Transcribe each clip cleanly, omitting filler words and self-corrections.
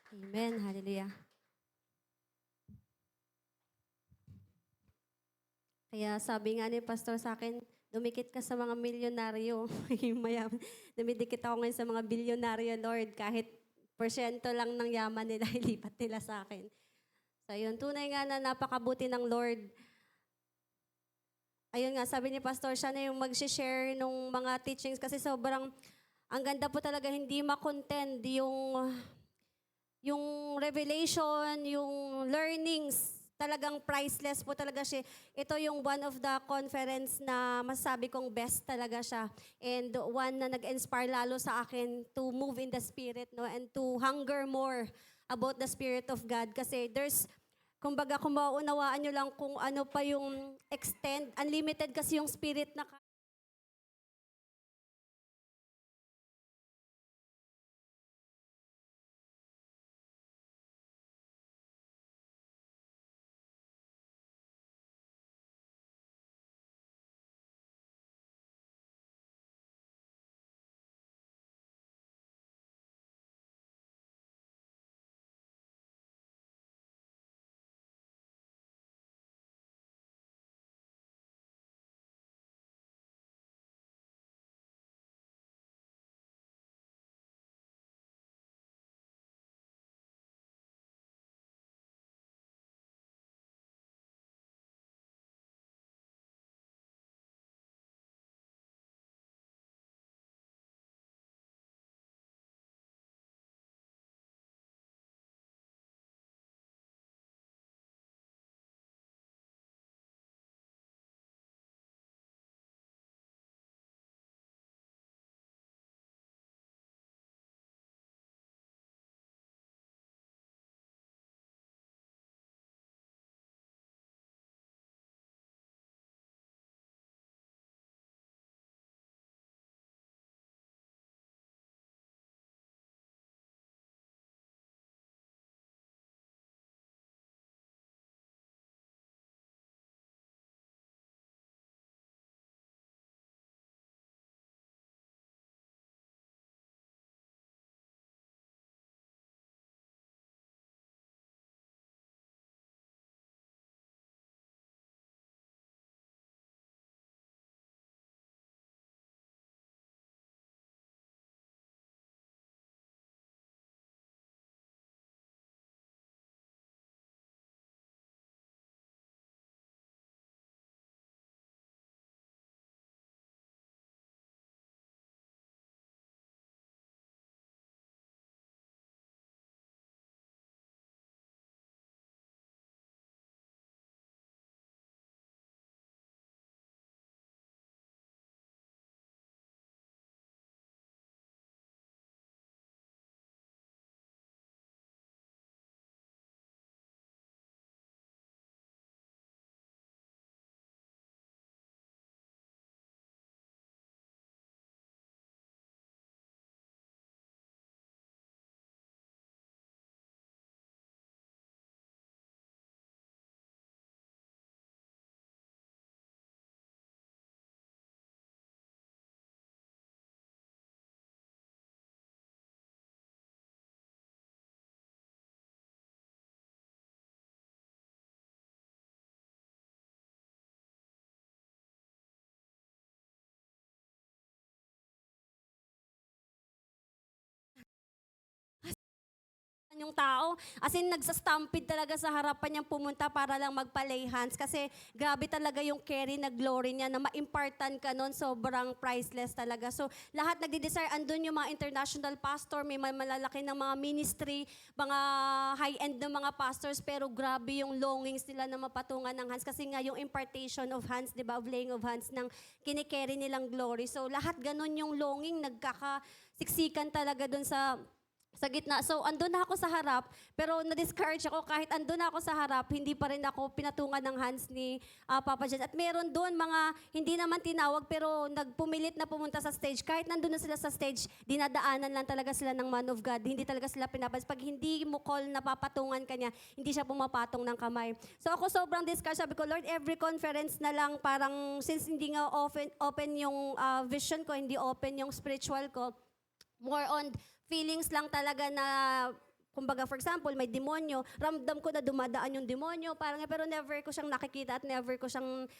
Amen. Hallelujah. Kaya sabi nga ni pastor sa akin, dumikit ka sa mga milyonaryo. Yung mayaman. Dumidikit ako ngayon sa mga bilyonaryo, Lord. Kahit porsyento lang ng yaman nila, ilipat nila sa akin. So yun, tunay nga na napakabuti ng Lord. Ayun nga, sabi ni pastor, siya na yung mag-share nung mga teachings kasi sobrang, ang ganda po talaga, hindi makontend yung revelation, yung learnings, talagang priceless po talaga siya. Ito yung one of the conference na masasabi kong best talaga siya. And one na nag-inspire lalo sa akin to move in the Spirit, no? And to hunger more about the Spirit of God. Kasi kumbaga kung mauunawaan nyo lang kung ano pa yung extend, unlimited kasi yung Spirit na yung tao. As in, nagsastampid talaga sa harapan niyang pumunta para lang magpa-lay hands. Kasi grabe talaga yung carry na glory niya na ma-impartan ka nun. Sobrang priceless talaga. So, lahat nagdi-desire. Andun yung mga international pastor, may malalaki ng mga ministry, mga high-end ng mga pastors, pero grabe yung longings nila na mapatungan ng hands. Kasi nga yung impartation of hands, di ba, of laying of hands ng kinikerry nilang glory. So, lahat ganun yung longing, nagkakasiksikan talaga dun sa gitna. So, andun na ako sa harap, pero na-discourage ako kahit andun na ako sa harap, hindi pa rin ako pinatungan ng hands ni Papa Jens. At meron doon mga hindi naman tinawag, pero nagpumilit na pumunta sa stage. Kahit nandun na sila sa stage, dinadaanan lang talaga sila ng man of God. Hindi talaga sila pinapansin. Pag hindi mo call na papatungan ka niya, hindi siya pumapatong ng kamay. So ako sobrang discouraged. Sabi ko, Lord, every conference na lang parang, since hindi nga open yung vision ko, hindi open yung spiritual ko, more on feelings lang talaga na kumbaga for example, may demonyo, ramdam ko na dumadaan yung demonyo, parang pero never ko siyang nakikita at never ko siyang,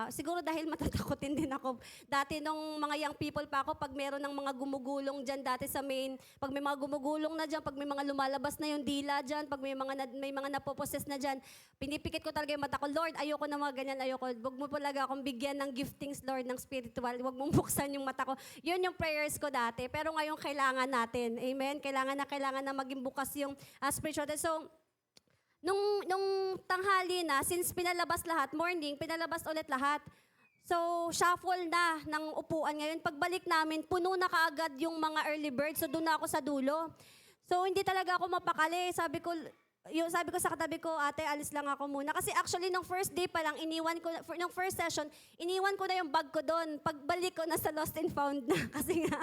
siguro dahil matatakotin din ako. Dati nung mga young people pa ako, pag meron ng mga gumugulong dyan dati sa main, pag may mga gumugulong na dyan, pag may mga lumalabas na yung dila dyan, pag may mga napoposes na dyan, pinipikit ko talaga yung mata ko, Lord, ayoko na mga ganyan, ayoko. Huwag mo talaga akong bigyan ng giftings, Lord, ng spiritual. Huwag mong buksan yung mata ko. Yun yung prayers ko dati. Pero ngayon, kailangan natin. Amen? Kailangan na maging bukas yung spiritual. So, nung tanghali na, since pinalabas lahat, morning, pinalabas ulit lahat. So, shuffle na ng upuan ngayon. Pagbalik namin, puno na kaagad yung mga early bird. So, doon na ako sa dulo. So, hindi talaga ako mapakali. Sabi ko sa katabi ko, ate, alis lang ako muna. Kasi actually, nung first day pa lang, nung first session, iniwan ko na yung bag ko doon. Pagbalik ko, nasa lost and found na. Kasi nga,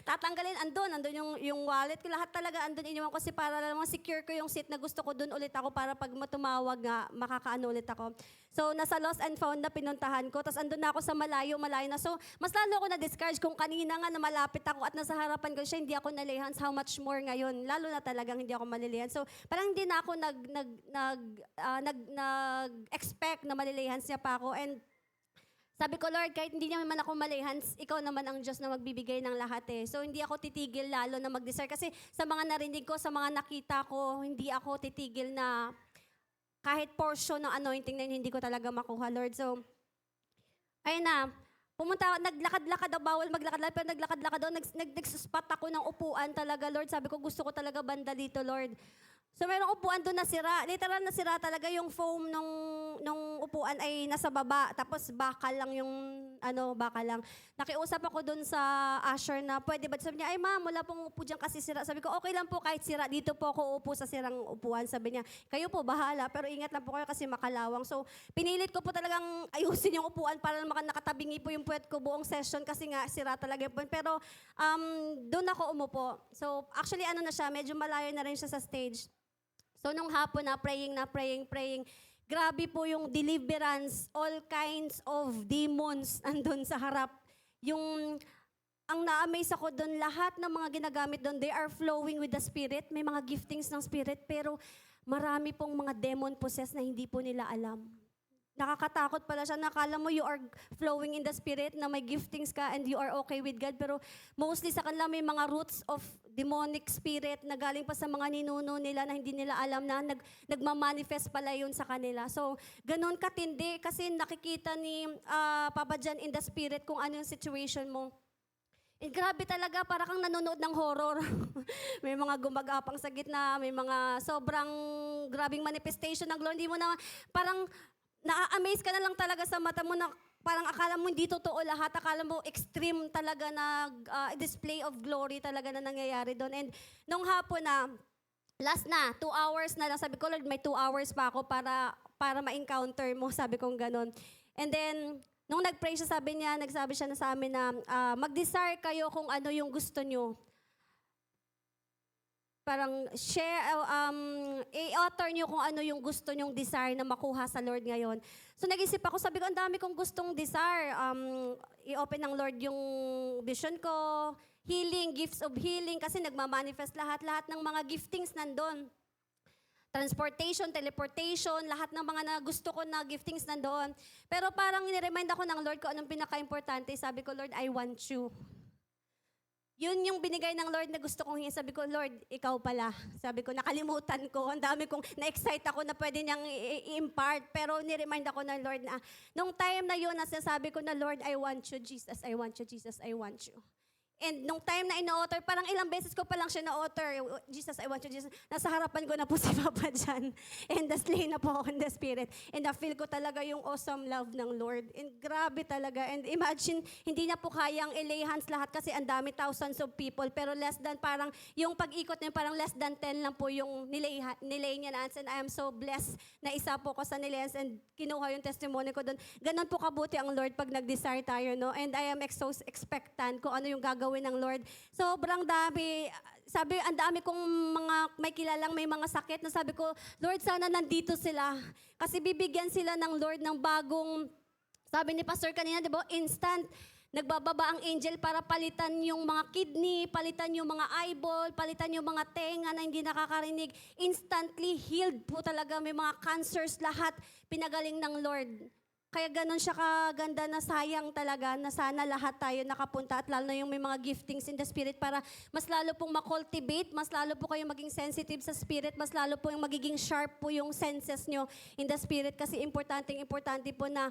tatanggalin, andun yung wallet ko. Lahat talaga andun, iniwan ko kasi para lang secure ko yung seat na gusto ko doon ulit ako para pag matumawag nga, makakaano ulit ako. So, nasa lost and found na pinuntahan ko. Tapos andun na ako sa malayo na. So, mas lalo ako na-discourage kung kanina nga na malapit ako at nasa harapan ko siya, hindi ako nalihans. How much more ngayon? Lalo na talagang hindi ako malilihan. So, parang hindi na ako nag-expect na malilihans niya pa ako. And sabi ko, Lord, kahit hindi niya man ako malihans, ikaw naman ang Diyos na magbibigay ng lahat eh. So, hindi ako titigil lalo na mag-desire. Kasi sa mga narinig ko, sa mga nakita ko, hindi ako titigil na kahit portion ng anointing na yun, hindi ko talaga makuha, Lord. So, ayun na. Pumunta, naglakad-lakad daw, bawal maglakad-lakad, pero naglakad-lakad daw, nag-spot ako ng upuan talaga, Lord. Sabi ko, gusto ko talaga banda dito, Lord. So, mayroong upuan doon nasira. Literal nasira talaga yung foam nung upuan ay nasa baba. Tapos bakal lang yung, bakal lang. Nakiusap ako doon sa usher na, pwede ba? Sabi niya, ay ma'am, wala pong upo dyan kasi sira. Sabi ko, okay lang po kahit sira. Dito po ako upo sa sirang upuan. Sabi niya, kayo po, bahala. Pero ingat lang po kayo kasi makalawang. So, pinilit ko po talagang ayusin yung upuan para nakatabingi po yung puwet ko buong session kasi nga sira talaga yung puwet. Pero doon ako umupo. So, actually, na siya, medyo malayo na rin siya sa stage. So, nung hapon na, praying. Grabe po yung deliverance, all kinds of demons andun sa harap. Ang na-amaze ako doon, lahat ng mga ginagamit doon, they are flowing with the Spirit. May mga giftings ng Spirit, pero marami pong mga demon possessed na hindi po nila alam. Nakakatakot pala siya. Nakala mo you are flowing in the Spirit, na may giftings ka and you are okay with God. Pero mostly sa kanila may mga roots of demonic spirit na galing pa sa mga ninuno nila na hindi nila alam na nagmamanifest pala yun sa kanila. So, ganun katindi kasi nakikita ni Papa John in the Spirit kung ano yung situation mo. Eh, grabe talaga, para kang nanonood ng horror. May mga gumagapang sa gitna, may mga sobrang grabing manifestation ng glory. Hindi mo na, parang na-amaze ka na lang talaga sa mata mo na parang akala mo hindi totoo lahat. Akala mo extreme talaga na display of glory talaga na nangyayari doon. And nung hapon na, last na, 2 hours na lang. Sabi ko, Lord, may 2 hours pa ako para ma-encounter mo. Sabi kong ganun. And then, nung nag-pray siya, nagsabi siya na sa amin na mag-desire kayo kung ano yung gusto nyo. Parang share, i-author nyo kung ano yung gusto nyong desire na makuha sa Lord ngayon. So nag-isip ako, sabi ko, ang dami kong gustong desire. I-open ng Lord yung vision ko, healing, gifts of healing, kasi nagmamanifest lahat ng mga giftings nandun. Transportation, teleportation, lahat ng mga gusto ko na giftings nandoon. Pero parang niremind ako ng Lord ko anong pinaka-importante. Sabi ko, Lord, I want you. Yun yung binigay ng Lord na gusto kong hingin. Sabi ko, Lord, ikaw pala. Sabi ko, nakalimutan ko. Ang dami kong na-excite ako na pwede niyang i-impart. Pero niremind ako ng Lord na, nung time na yun, nasasabi ko na, Lord, I want you, Jesus. I want you, Jesus. I want you. And nung time na ina-author, parang ilang beses ko pa lang siya na-author, Jesus, I want you, Jesus. Nasa harapan ko na po si Papa John. And slay na po ako in the Spirit. And na-feel ko talaga yung awesome love ng Lord. And grabe talaga. And imagine, hindi na po kayang i-lay hands lahat kasi ang dami, thousands of people. Pero less than parang, yung pag-ikot niya, parang less than 10 lang po yung nilay niya na hands. And I am so blessed na isa po ko sa nilay hands and kinuha yung testimony ko doon. Ganon po kabuti ang Lord pag nag-desire tayo, no? And I am so expectant kung ano yung gagawin ng Lord. Sobrang dami. Sabi, ang dami kong may kilalang may mga sakit na sabi ko, Lord, sana nandito sila. Kasi bibigyan sila ng Lord ng bagong, sabi ni Pastor kanina, di ba, instant Nagbababa ang angel para palitan yung mga kidney, palitan yung mga eyeball, palitan yung mga tenga na hindi nakakarinig. Instantly healed po talaga. May mga cancers lahat. Pinagaling ng Lord. Kaya ganun siya kaganda na sayang talaga na sana lahat tayo nakapunta at lalo na yung may mga giftings in the spirit para mas lalo pong makultivate, mas lalo po kayong maging sensitive sa spirit, mas lalo po yung magiging sharp po yung senses nyo in the spirit kasi importante po na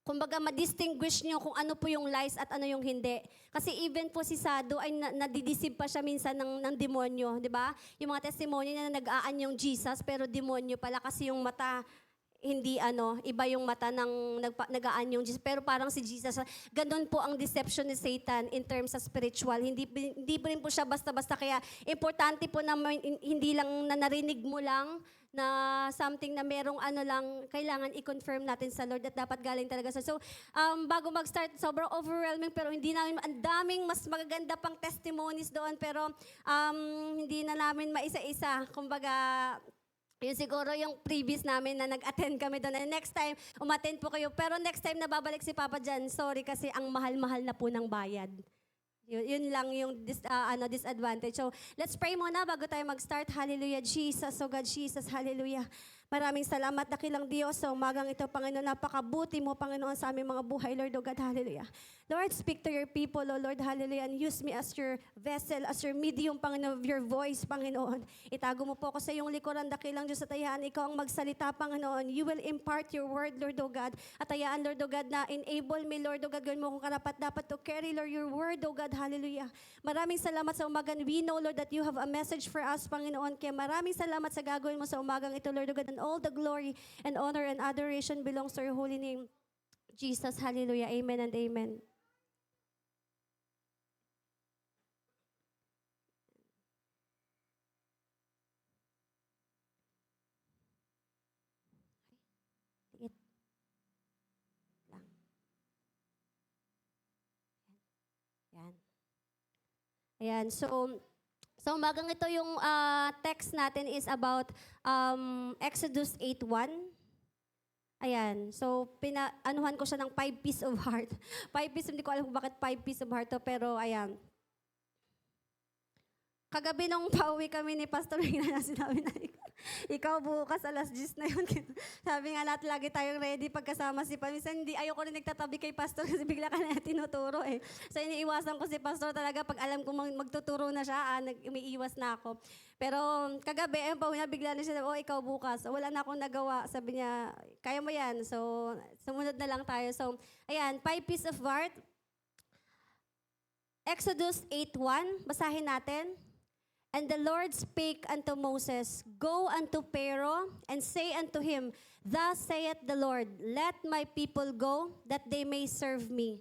kumbaga ma-distinguish nyo kung ano po yung lies at ano yung hindi. Kasi even po si Sado ay nadidisip pa siya minsan ng demonyo, di ba? Yung mga testimony niya na nag-aan yung Jesus pero demonyo pala kasi yung mata hindi iba yung mata ng nag-aan yung Jesus. Pero parang si Jesus, ganun po ang deception ni Satan in terms sa spiritual. Hindi pa rin po siya basta-basta. Kaya importante po na hindi lang na narinig mo lang na something na merong lang, kailangan i-confirm natin sa Lord at dapat galing talaga sa. So, bago mag-start, sobrang overwhelming pero hindi namin, ang daming mas magaganda pang testimonies doon pero hindi na namin maisa-isa. Kumbaga, yun siguro yung previous namin na nag-attend kami doon. And next time, umattend po kayo. Pero next time na babalik si Papa dyan, sorry kasi ang mahal-mahal na po ng bayad. Yun lang yung disadvantage. So, let's pray muna bago tayo mag-start. Hallelujah, Jesus. So God, Jesus, hallelujah. Maraming salamat, dakilang Diyos. Sa umagang ito, Panginoon, napakabuti mo, Panginoon, sa aming mga buhay, Lord, O God, hallelujah. Lord, speak to your people, O Lord, hallelujah, and use me as your vessel, as your medium, Panginoon, of your voice, Panginoon. Itago mo po ako sa iyong likuran, dakilang Diyos, at hayaan ikaw ang magsalita, Panginoon. You will impart your word, Lord, O God. At hayaan, Lord, O God, na enable me, Lord, O God, gawin mo kung karapat-dapat to carry, Lord, your word, O God, hallelujah. Maraming salamat sa umagang. We know, Lord, that you have a message for us, Panginoon. Kaya maraming salamat sa gagawin mo sa umagang ito, Lord, O God, and all the glory and honor and adoration belongs to your holy name. Jesus, hallelujah, amen and amen. Liit lang. Yan. Ayan, so umagang ito yung text natin is about Exodus 8:1. Ayan, so anuhan ko siya ng 5 piece of heart. 5 piece, hindi ko alam kung bakit 5 piece of heart to, pero ayan. Kagabi nung pauwi kami ni Pastor na sinabi na ikaw bukas alas 10 na yun. Sabi nga lahat lagi tayong ready pagkasama si Pastor. Minsan ayoko rin nagtatabi kay Pastor kasi bigla ka na tinuturo eh. So iniiwasan ko si Pastor talaga pag alam ko magtuturo na siya, umiiwas na ako. Pero kagabi, pauwi na bigla na siya, ikaw bukas. Wala na akong nagawa. Sabi niya, kaya mo yan. So sumunod na lang tayo. So ayan, 5 piece of heart. Exodus 8:1, basahin natin. And the Lord spake unto Moses, Go unto Pharaoh, and say unto him, Thus saith the Lord, Let my people go, that they may serve me.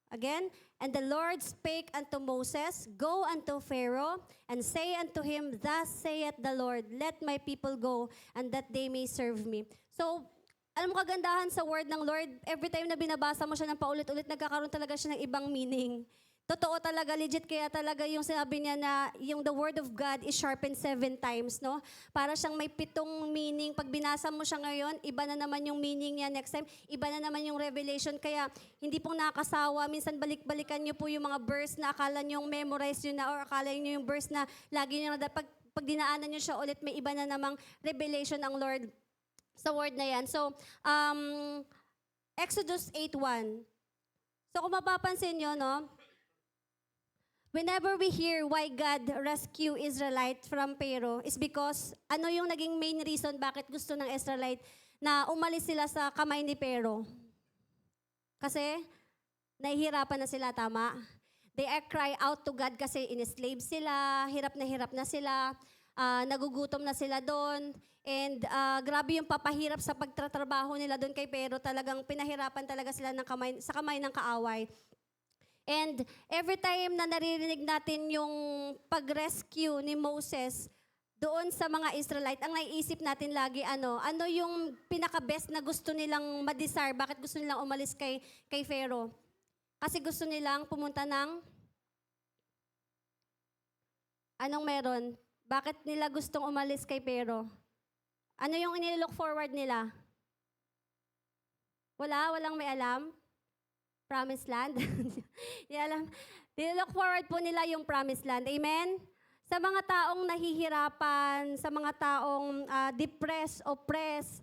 Again, and the Lord spake unto Moses, Go unto Pharaoh, and say unto him, Thus saith the Lord, Let my people go, and that they may serve me. So, alam mo kagandahan sa word ng Lord, every time na binabasa mo siya ng paulit-ulit, nagkakaroon talaga siya ng ibang meaning. Totoo talaga, legit, kaya talaga yung sinabi niya na yung the word of God is sharpened 7 times, no? Para siyang may 7 meaning. Pag binasa mo siya ngayon, iba na naman yung meaning niya next time, iba na naman yung revelation. Kaya hindi pong nakakasawa. Minsan balik-balikan niyo po yung mga verse na akala niyo memorize yun na or akala niyo yung verse na lagi niyo na pag dinaanan niyo siya ulit, may iba na namang revelation ang Lord sa word na yan. So, Exodus 8:1. So kung mapapansin niyo, no? Whenever we hear why God rescue Israelite from Pharaoh is because ano yung naging main reason bakit gusto ng Israelite na umalis sila sa kamay ni Pharaoh? Kasi nahihirapan na sila, tama? They are cry out to God kasi in-slave sila, hirap na sila, nagugutom na sila doon, and grabe yung papahirap sa pagtatrabaho nila doon kay Pharaoh. Talagang pinahirapan talaga sila sa kamay ng kaaway. And every time na naririnig natin yung pag-rescue ni Moses doon sa mga Israelite, ang naiisip natin lagi ano yung pinaka-best na gusto nilang ma-desire, bakit gusto nilang umalis kay Pharaoh? Kasi gusto nilang pumunta ng anong meron? Bakit nila gustong umalis kay Pharaoh? Ano yung inilook forward nila? Walang may alam? Promised land. Di alam. Look forward po nila yung promised land. Amen? Sa mga taong nahihirapan, sa mga taong depressed, oppressed,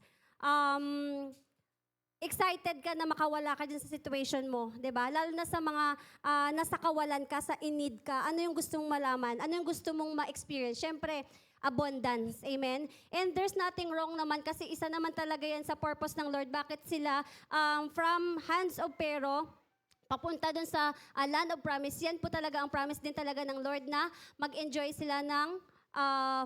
excited ka na makawala ka dyan sa situation mo, 'di ba? Lalo na sa mga nasa kawalan ka, sa in need ka. Ano yung gusto mong malaman? Ano yung gusto mong ma-experience? Syempre, abundance. Amen? And there's nothing wrong naman kasi isa naman talaga yan sa purpose ng Lord. Bakit sila from hands of Pharaoh, papunta dun sa land of promise, yan po talaga ang promise din talaga ng Lord na mag-enjoy sila ng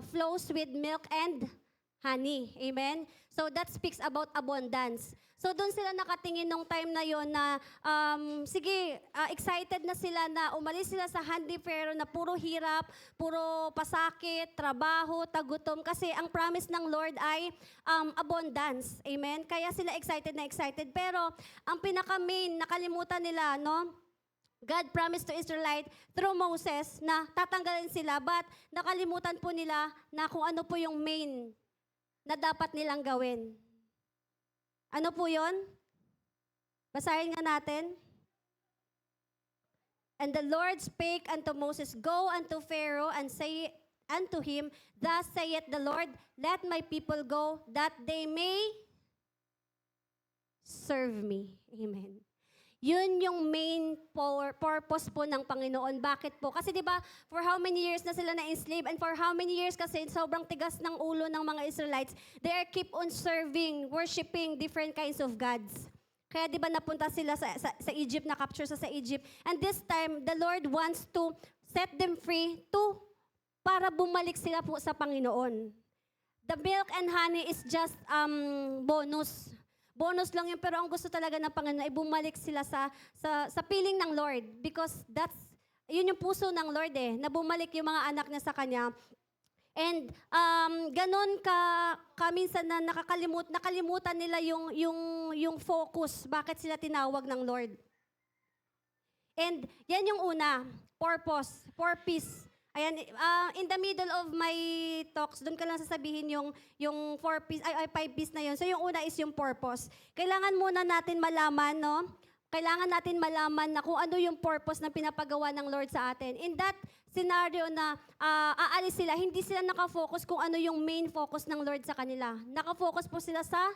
flows with milk and honey. Amen? So that speaks about abundance. So doon sila nakatingin nung time na yon na sige, excited na sila na umalis sila sa hand ni Pharaoh na puro hirap, puro pasakit, trabaho, tagutom. Kasi ang promise ng Lord ay abundance. Amen? Kaya sila excited na excited. Pero ang pinaka-main, nakalimutan nila, no? God promised to Israelite through Moses na tatanggalin sila, but nakalimutan po nila na kung ano po yung main na dapat nilang gawin. Ano po yun? Basahin nga natin. And the Lord spake unto Moses, Go unto Pharaoh and say unto him, Thus saith the Lord, Let my people go, that they may serve me. Amen. Yun yung main purpose po ng Panginoon. Bakit po? Kasi di ba, for how many years na sila na-enslave and for how many years kasi sobrang tigas ng ulo ng mga Israelites, they are keep on serving, worshiping different kinds of gods. Kaya di ba napunta sila sa Egypt, na-capture sa Egypt. And this time, the Lord wants to set them free para bumalik sila po sa Panginoon. The milk and honey is just bonus. Bonus lang yun, pero ang gusto talaga ng Panginoon ay bumalik sila sa piling ng Lord because yun yung puso ng Lord na bumalik yung mga anak niya sa Kanya. And ganun minsan na nakalimutan nila yung focus, bakit sila tinawag ng Lord. And yan yung una, purpose, for peace. Ayan, in the middle of my talks, doon ka lang sasabihin yung 5 P's na yun. So yung una is yung purpose. Kailangan muna natin malaman, no? Kailangan natin malaman na kung ano yung purpose na pinapagawa ng Lord sa atin. In that scenario na aalis sila, hindi sila nakafocus kung ano yung main focus ng Lord sa kanila. Nakafocus po sila sa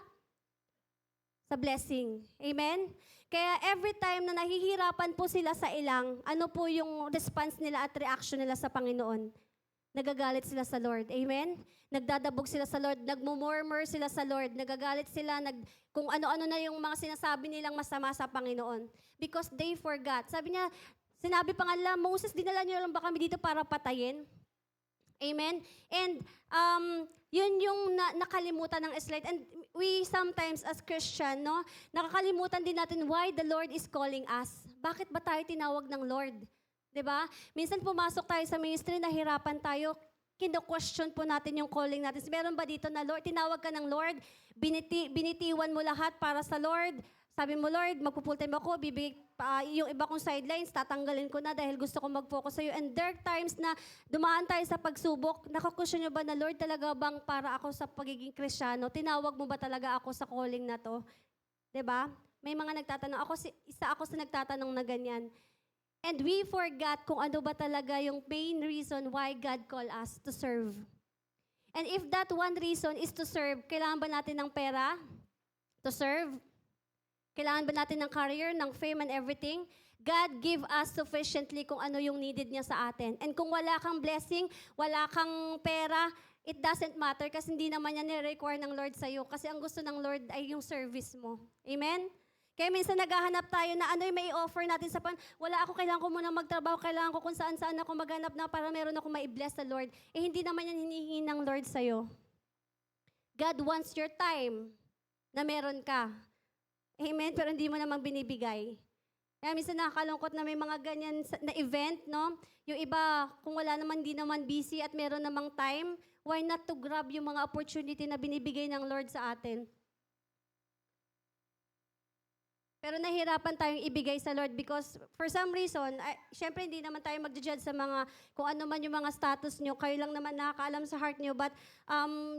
blessing. Amen? Kaya every time na nahihirapan po sila sa ilang, ano po yung response nila at reaction nila sa Panginoon? Nagagalit sila sa Lord. Amen? Nagdadabog sila sa Lord, nagmumurmur sila sa Lord, nagagalit sila, kung ano-ano na yung mga sinasabi nilang masama sa Panginoon. Because they forgot. Sabi niya, sinabi pa nga nila, Moses, dinala niyo lang ba kami dito para patayin? Amen? And yun yung nakalimutan ng Israelite. And we sometimes as Christian, no, nakakalimutan din natin why the Lord is calling us. Bakit ba tayo tinawag ng Lord? 'Di ba? Minsan pumasok tayo sa ministry, nahirapan tayo, kino-question po natin yung calling natin. Meron ba dito na Lord, tinawag ka ng Lord, binitiwan mo lahat para sa Lord, sabi mo, Lord, magpupultime ako, yung iba kong sidelines, tatanggalin ko na dahil gusto ko mag-focus sa iyo. And there are times na dumaan tayo sa pagsubok, nakakusyon nyo ba na, Lord, talaga bang para ako sa pagiging Kristiyano? Tinawag mo ba talaga ako sa calling na to? 'Di ba? May mga nagtatanong, isa ako sa nagtatanong na ganyan. And we forgot kung ano ba talaga yung main reason why God called us to serve. And if that one reason is to serve, kailangan ba natin ng pera to serve? Kailangan ba natin ng career, ng fame and everything? God give us sufficiently kung ano yung needed niya sa atin. And kung wala kang blessing, wala kang pera, it doesn't matter kasi hindi naman yan ni-require ng Lord sa'yo. Kasi ang gusto ng Lord ay yung service mo. Amen? Kaya minsan naghahanap tayo na ano yung may offer natin sa wala ako, kailangan ko muna magtrabaho, kailangan ko kung saan-saan ako maghanap na para meron ako ma-bless sa Lord. Eh hindi naman yan hinihingi ng Lord sa'yo. God wants your time na meron ka. Amen? Pero hindi mo namang binibigay. Kaya minsan nakakalungkot na may mga ganyan na event, no? Yung iba, kung wala naman, di naman busy at meron namang time, why not to grab yung mga opportunity na binibigay ng Lord sa atin? Pero nahihirapan tayong ibigay sa Lord because for some reason, syempre hindi naman tayo mag-judge sa mga, kung ano man yung mga status nyo, kayo lang naman nakakaalam sa heart nyo, but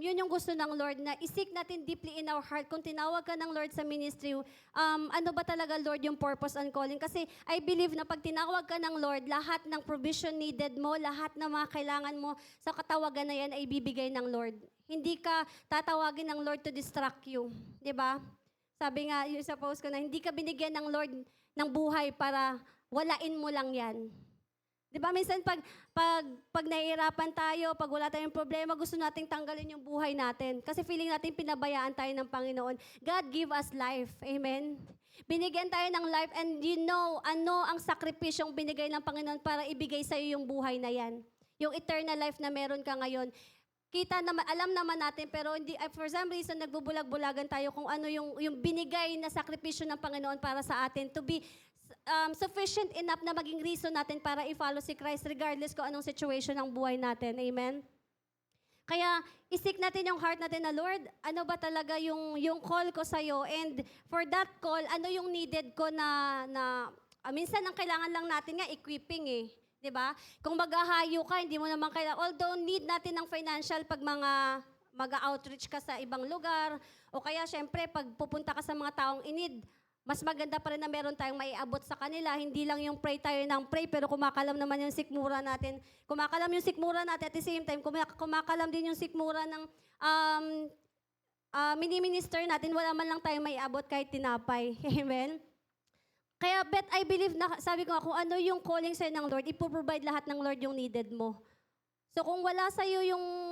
yun yung gusto ng Lord, na isik natin deeply in our heart. Kung tinawag ka ng Lord sa ministry, ano ba talaga, Lord, yung purpose and calling? Kasi I believe na pag tinawag ka ng Lord, lahat ng provision needed mo, lahat ng mga kailangan mo sa katawagan na yan ay bibigay ng Lord. Hindi ka tatawagin ng Lord to distract you. Di ba? Sabi nga, yung sa post ko na, hindi ka binigyan ng Lord ng buhay para walain mo lang yan. Di ba, minsan pag nahihirapan tayo, pag wala tayong problema, gusto nating tanggalin yung buhay natin. Kasi feeling natin pinabayaan tayo ng Panginoon. God give us life. Amen? Binigyan tayo ng life and you know, ano ang sakripisyong binigay ng Panginoon para ibigay sa'yo yung buhay na yan. Yung eternal life na meron ka ngayon. Kita naman, alam naman natin, pero hindi, for some reason, nagbubulag-bulagan tayo kung ano yung binigay na sakripisyo ng Panginoon para sa atin to be sufficient enough na maging reason natin para i-follow si Christ regardless kung anong situation ng buhay natin. Amen? Kaya, isik natin yung heart natin na, Lord, ano ba talaga yung call ko sa'yo? And for that call, ano yung needed ko na minsan ang kailangan lang natin nga, equipping eh. 'Di ba? Kung maghahayo ka, hindi mo naman kailangan, although need natin ng financial pag mag-outreach ka sa ibang lugar, o kaya syempre pag pupunta ka sa mga taong in need, mas maganda pa rin na meron tayong maiabot sa kanila. Hindi lang yung pray tayo ng pray, pero kumakalam naman yung sikmura natin. Kumakalam yung sikmura natin at the same time, kumakalam din yung sikmura ng mini-minister natin, wala man lang tayong maiabot kahit tinapay. Amen? Kaya I believe na, sabi ko nga, kung ano yung calling sa'yo ng Lord, ipoprovide lahat ng Lord yung needed mo. So kung wala sa'yo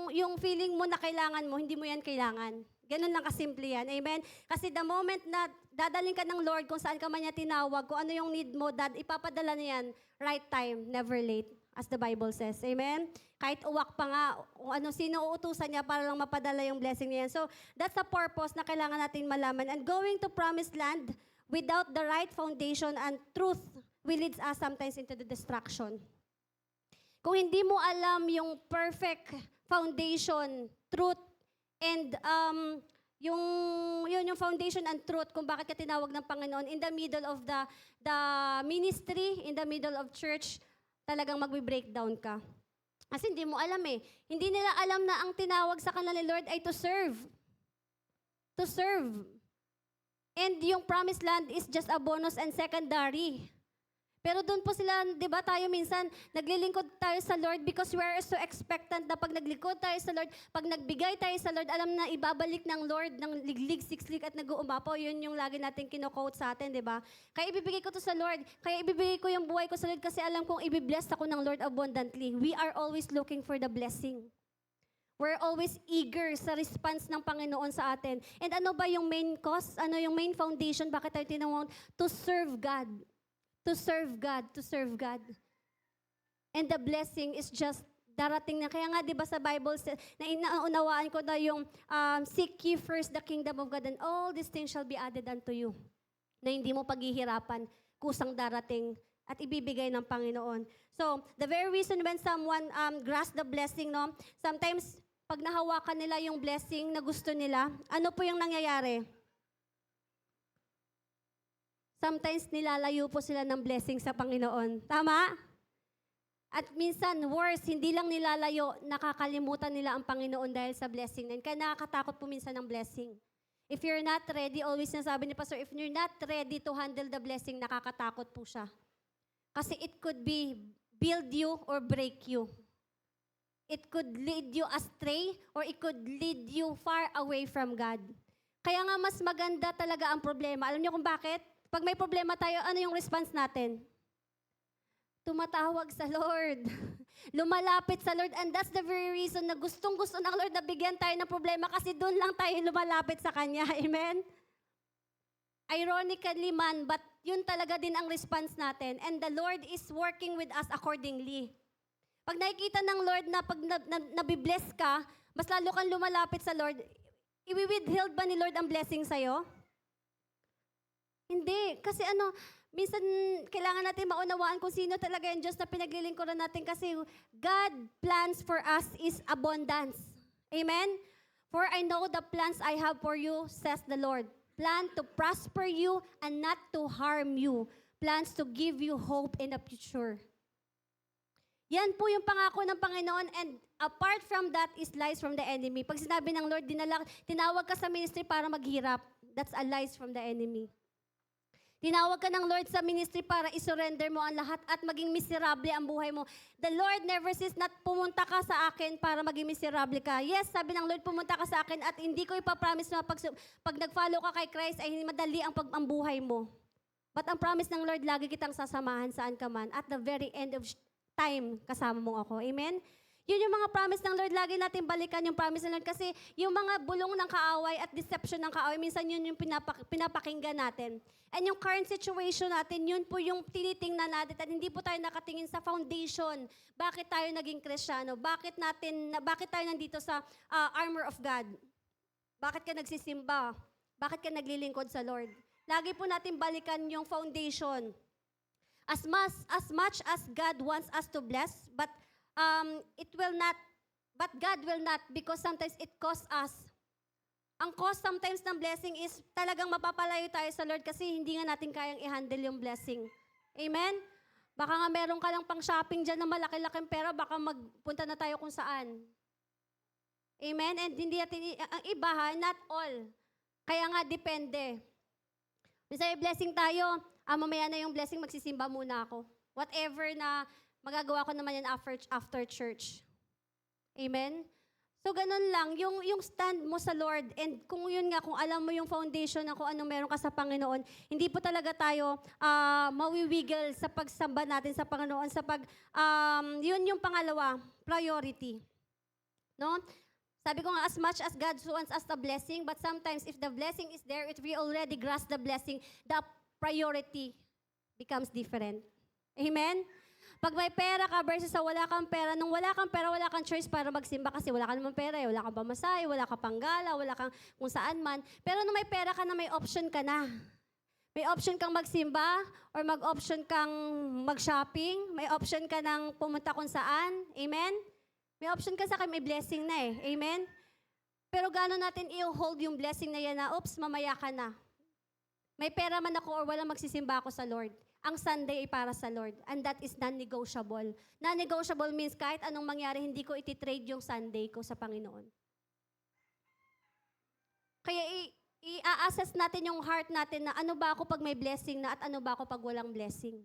yung feeling mo na kailangan mo, hindi mo yan kailangan. Ganun lang kasimple yan. Amen? Kasi the moment na dadaling ka ng Lord, kung saan ka man niya tinawag, kung ano yung need mo, ipapadala niya yan, right time, never late, as the Bible says. Amen? Kahit uwak pa nga, kung ano, sino uutusan niya para lang mapadala yung blessing niya yan. So that's the purpose na kailangan natin malaman. And going to promised land, without the right foundation and truth will lead us sometimes into the destruction. Kung hindi mo alam yung perfect foundation, truth, and yung foundation and truth kung bakit ka tinawag ng Panginoon in the middle of the ministry, in the middle of church, talagang magbe-breakdown ka. Kasi hindi mo alam eh. Hindi nila alam na ang tinawag sa kanila ni Lord ay to serve. To serve. And yung promised land is just a bonus and secondary. Pero doon po sila, di ba tayo minsan, naglilingkod tayo sa Lord because we are so expectant na pag naglingkod tayo sa Lord, pag nagbigay tayo sa Lord, alam na ibabalik ng Lord ng liglig, siksik at nag-uumapaw. Yun yung lagi natin kino-quote sa atin, di ba? Kaya ibibigay ko to sa Lord. Kaya ibibigay ko yung buhay ko sa Lord kasi alam kong ibibless ako ng Lord abundantly. We are always looking for the blessing. We're always eager sa response ng Panginoon sa atin. And ano ba yung main cause? Ano yung main foundation? Bakit tayo tinawag? To serve God. To serve God. To serve God. And the blessing is just darating na. Kaya nga, di ba sa Bible, na inaunawaan ko na yung seek ye first the kingdom of God and all these things shall be added unto you. Na hindi mo paghihirapan, kusang darating at ibibigay ng Panginoon. So, the very reason when someone grasps the blessing, no, sometimes, pag nahawakan nila yung blessing na gusto nila, ano po yung nangyayari? Sometimes nilalayo po sila ng blessing sa Panginoon. Tama? At minsan, worse, hindi lang nilalayo, nakakalimutan nila ang Panginoon dahil sa blessing. And kaya nakakatakot po minsan ng blessing. If you're not ready, always nasabi ni Pastor, if you're not ready to handle the blessing, nakakatakot po siya. Kasi it could be build you or break you. It could lead you astray or it could lead you far away from God. Kaya nga mas maganda talaga ang problema. Alam niyo kung bakit? Pag may problema tayo, ano yung response natin? Tumatawag sa Lord. Lumalapit sa Lord. And that's the very reason na gustong-gusto ng Lord na bigyan tayo ng problema kasi doon lang tayo lumalapit sa Kanya. Amen? Ironically man, but yun talaga din ang response natin. And the Lord is working with us accordingly. Pag nakikita ng Lord na pag nabibless ka, mas lalo kang lumalapit sa Lord, i-withheld ba ni Lord ang blessing sa'yo? Hindi. Kasi minsan kailangan natin maunawaan kung sino talaga yung Diyos na pinaglilingkuran natin kasi God plans for us is abundance. Amen? For I know the plans I have for you, says the Lord. plan to prosper you and not to harm you. Plans to give you hope in the future. Yan po yung pangako ng Panginoon, and apart from that is lies from the enemy. Pag sinabi ng Lord, tinawag ka sa ministry para maghirap, that's a lies from the enemy. Tinawag ka ng Lord sa ministry para isurrender mo ang lahat at maging miserable ang buhay mo. The Lord never says na pumunta ka sa akin para maging miserable ka. Yes, sabi ng Lord, pumunta ka sa akin at hindi ko ipapromise na pag nag-follow ka kay Christ ay madali ang buhay mo. But ang promise ng Lord, lagi kitang sasamahan saan ka man. At the very end of time, kasama mo ako. Amen? Yun yung mga promise ng Lord. Lagi natin balikan yung promise ng Lord kasi yung mga bulong ng kaaway at deception ng kaaway, minsan yun yung pinapakinggan natin. And yung current situation natin, yun po yung tinitingnan natin at hindi po tayo nakatingin sa foundation. Bakit tayo naging Kristiyano? Bakit tayo nandito sa armor of God? Bakit ka nagsisimba? Bakit ka naglilingkod sa Lord? Lagi po natin balikan yung foundation. As much as God wants us to bless, but God will not because sometimes it costs us. Ang cost sometimes ng blessing is talagang mapapalayo tayo sa Lord kasi hindi nga natin kayang i-handle yung blessing. Amen? Baka nga meron ka lang pang shopping dyan na malaki-laking pera, baka magpunta na tayo kung saan. Amen? And hindi natin, ang iba ha, not all. Kaya nga, depende. Minsan blessing tayo, mamaya na yung blessing, magsisimba muna ako. Whatever na magagawa ko naman yan after church. Amen? So, ganun lang. Yung stand mo sa Lord, and kung yun nga, kung alam mo yung foundation na kung anong meron ka sa Panginoon, hindi po talaga tayo mawiwiggle sa pagsamba natin sa Panginoon. Yun yung pangalawa, priority. No? Sabi ko nga, as much as God wants us the blessing, but sometimes if the blessing is there, if we already grasp the blessing, the priority becomes different. Amen? Pag may pera ka versus sa wala kang pera, nung wala kang pera, wala kang choice para magsimba kasi wala ka naman pera, wala kang pamasahe, wala kang panggala, wala kang kung saan man. Pero nung may pera ka na, may option ka na. May option kang magsimba or mag-option kang mag-shopping. May option ka ng pumunta kung saan. Amen? May option ka sa akin, may blessing na eh. Amen? Pero gano'n natin i-hold yung blessing na yan na, oops, mamaya ka na. May pera man ako or wala magsisimba ako sa Lord. Ang Sunday ay para sa Lord. And that is non-negotiable. Non-negotiable means kahit anong mangyari, hindi ko iti-trade yung Sunday ko sa Panginoon. Kaya i-assess natin yung heart natin na ano ba ako pag may blessing na at ano ba ako pag walang blessing.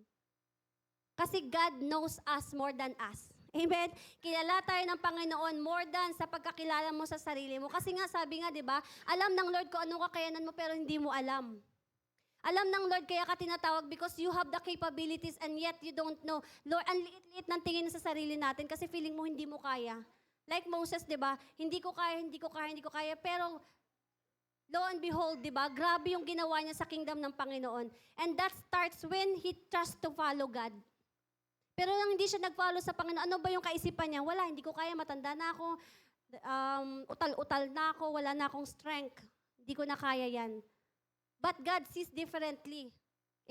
Kasi God knows us more than us. Amen? Kilala tayo ng Panginoon more than sa pagkakilala mo sa sarili mo. Kasi nga, sabi nga, di ba, alam ng Lord kung anong kakayanan mo pero hindi mo alam. Alam ng Lord kaya ka tinatawag because you have the capabilities and yet you don't know. Lord, ang liit-liit ng tingin sa sarili natin kasi feeling mo hindi mo kaya. Like Moses, di ba? Hindi ko kaya. Pero, lo and behold, di ba? Grabe yung ginawa niya sa kingdom ng Panginoon. And that starts when he trusts to follow God. Pero nang hindi siya nag-follow sa Panginoon, ano ba yung kaisipan niya? Wala, hindi ko kaya, matanda na ako, utal-utal na ako, wala na akong strength. Hindi ko na kaya yan. But God sees differently.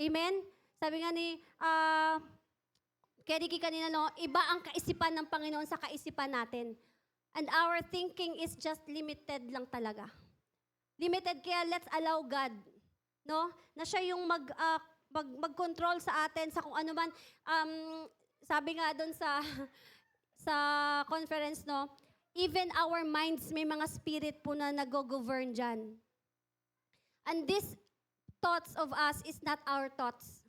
Amen? Sabi nga ni Keriki kanina, no, iba ang kaisipan ng Panginoon sa kaisipan natin. And our thinking is just limited lang talaga. Limited, kaya let's allow God, no, na siya yung mag-control sa atin sa kung ano man. Sabi nga doon sa conference, no, even our minds, may mga spirit po na nag-govern dyan. And this thoughts of us is not our thoughts.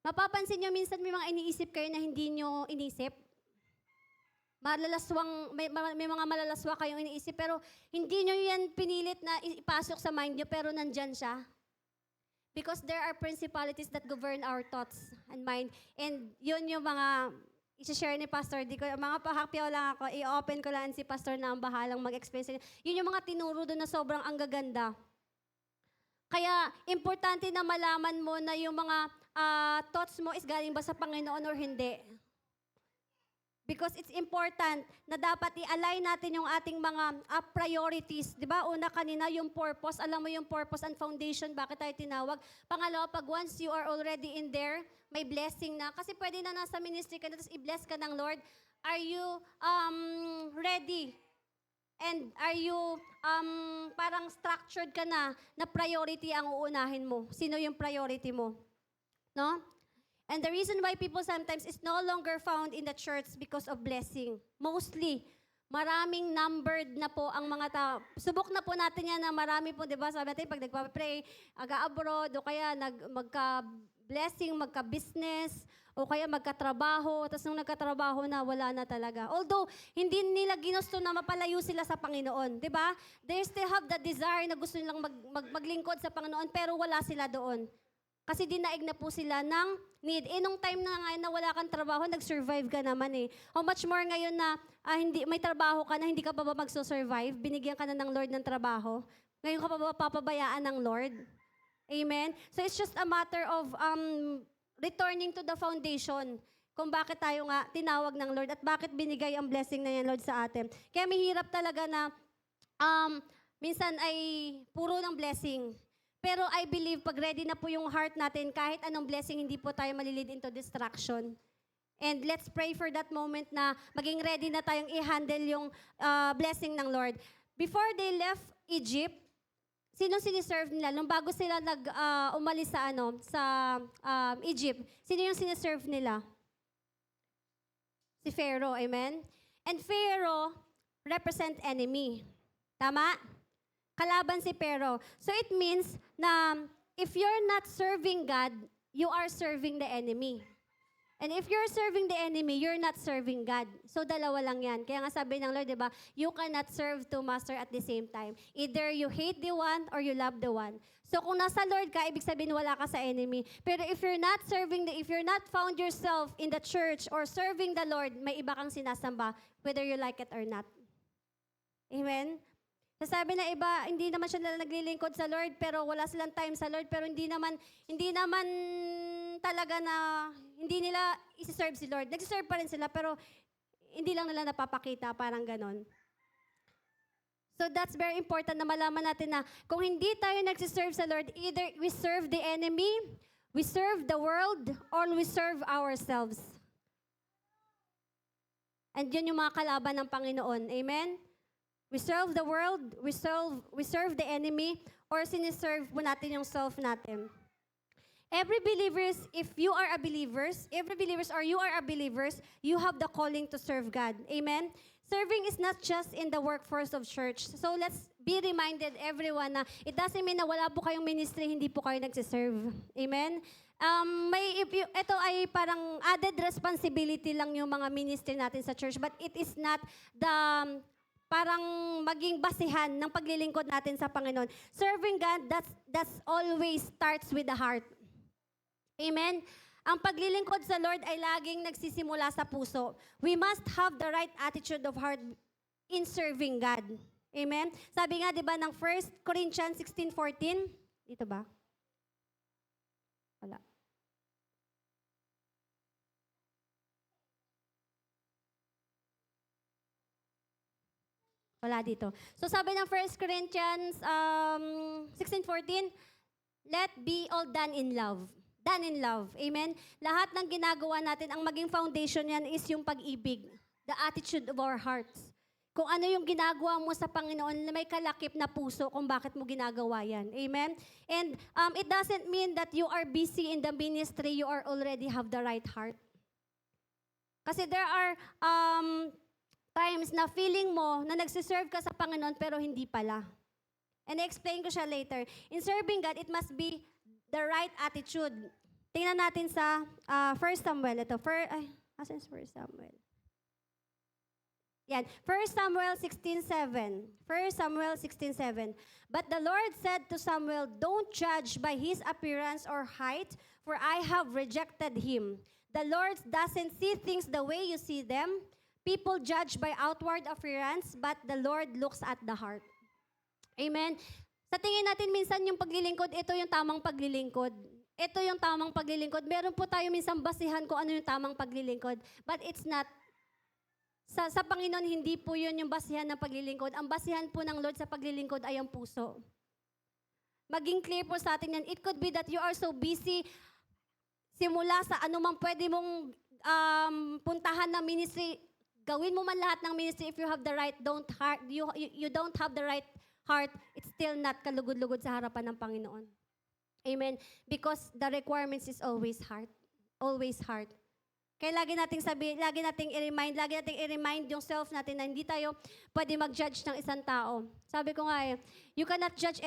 Mapapansin nyo, minsan may mga iniisip kayo na hindi nyo inisip. May mga malalaswa kayong iniisip, pero hindi nyo yan pinilit na ipasok sa mind nyo, pero nandyan siya. Because there are principalities that govern our thoughts and mind. And yun yung mga i-share ni Pastor. Mga pahakpiyaw lang ako, i-open ko lang si Pastor na ang bahalang mag-explain. Yun yung mga tinuro doon na sobrang ang gaganda. Kaya, importante na malaman mo na yung mga thoughts mo is galing ba sa Panginoon or hindi. Because it's important na dapat i-align natin yung ating mga priorities. Di ba? Una kanina, yung purpose. Alam mo yung purpose and foundation, bakit tayo tinawag. Pangalawa, pag once you are already in there, may blessing na. Kasi pwede na nasa ministry ka na, tapos i-bless ka ng Lord. Are you ready? And are you parang structured ka na priority ang uunahin mo? Sino yung priority mo? No? And the reason why people sometimes is no longer found in the church because of blessing. Mostly, maraming numbered na po ang mga tao. Subok na po natin yan na marami po, di ba? Sabi natin, pag nagpa-pray, aga-abroad, o kaya magka-blessing, magka-business, o kaya magkatrabaho, tapos nung nagkatrabaho na, wala na talaga. Although, hindi nila ginusto na mapalayo sila sa Panginoon, di ba? They still have the desire na gusto nilang maglingkod sa Panginoon, pero wala sila doon. Kasi dinaig na po sila ng need. Nung time na ngayon na wala kang trabaho, nag-survive ka naman eh. How much more ngayon na hindi, may trabaho ka na, hindi ka pa ba magso-survive? Binigyan ka na ng Lord ng trabaho. Ngayon ka pa ba papabayaan ng Lord? Amen? So it's just a matter of returning to the foundation kung bakit tayo nga tinawag ng Lord at bakit binigay ang blessing na yan, Lord, sa atin. Kaya mahirap talaga na minsan ay puro ng blessing. Pero I believe pag ready na po yung heart natin, kahit anong blessing, hindi po tayo malilid into distraction. And let's pray for that moment na maging ready na tayong i-handle yung blessing ng Lord. Before they left Egypt, sino siniserve nila? Nung bago sila umalis sa Egypt, sino yung siniserve nila? Si Pharaoh, amen? And Pharaoh represent enemy. Tama? Kalaban si Pharaoh. So it means na if you're not serving God, you are serving the enemy. And if you're serving the enemy, you're not serving God. So dalawa lang yan. Kaya nga sabi ng Lord, di ba, you cannot serve two masters at the same time. Either you hate the one or you love the one. So kung nasa Lord ka, ibig sabihin wala ka sa enemy. Pero if you're not found yourself in the church or serving the Lord, may iba kang sinasamba, whether you like it or not. Amen? Sabi na iba, hindi naman siya naglilingkod sa Lord, pero wala silang time sa Lord, pero hindi naman talaga na, hindi nila isi-serve si Lord. Nag-serve pa rin sila, pero hindi lang nila napapakita, parang ganon. So that's very important na malaman natin na kung hindi tayo nag-serve sa Lord, either we serve the enemy, we serve the world, or we serve ourselves. And yun yung mga kalaban ng Panginoon. Amen? We serve the world, we serve the enemy, or siniserve mo natin yung self natin. Every believers, if you are a believers, or you are a believers, you have the calling to serve God. Amen? Serving is not just in the workforce of church. So let's be reminded, everyone, na it doesn't mean na wala po kayong ministry, hindi po kayo nagsiserve. Amen? Ito ay parang added responsibility lang yung mga ministry natin sa church, but it is not the parang maging basihan ng paglilingkod natin sa Panginoon. Serving God, that's always starts with the heart. Amen? Ang paglilingkod sa Lord ay laging nagsisimula sa puso. We must have the right attitude of heart in serving God. Amen? Sabi nga, di ba, ng 1 Corinthians 16:14? Dito ba? Wala. Wala dito. So sabi ng 1 Corinthians 16:14, let be all done in love. Done in love. Amen? Lahat ng ginagawa natin, ang maging foundation yan is yung pag-ibig. The attitude of our hearts. Kung ano yung ginagawa mo sa Panginoon, na may kalakip na puso kung bakit mo ginagawa yan. Amen? And it doesn't mean that you are busy in the ministry, you are already have the right heart. Kasi there are times na feeling mo na nagsiserve ka sa Panginoon pero hindi pala. And I-explain ko siya later. In serving God, it must be the right attitude. Tingnan natin sa 1 Samuel. Ito, asan is 1 Samuel? Yan, 1 Samuel 16:7. 1 Samuel 16:7. But the Lord said to Samuel, don't judge by his appearance or height, for I have rejected him. The Lord doesn't see things the way you see them. People judge by outward appearance, but the Lord looks at the heart. Amen? Sa tingin natin minsan yung paglilingkod, ito yung tamang paglilingkod. Ito yung tamang paglilingkod. Meron po tayo minsan basihan kung ano yung tamang paglilingkod. But it's not. Sa Panginoon, hindi po yun yung basihan ng paglilingkod. Ang basihan po ng Lord sa paglilingkod ay ang puso. Maging clear po sa atin yan. It could be that you are so busy simula sa anumang pwede mong puntahan na ministry, gawin mo man lahat ng ministry, if you have the right, you don't have the right heart, it's still not kalugod-lugod sa harapan ng Panginoon. Amen? Because the requirements is always heart. Always heart. Kaya lagi nating i-remind yung self natin na hindi tayo pwede mag-judge ng isang tao. Sabi ko nga you cannot judge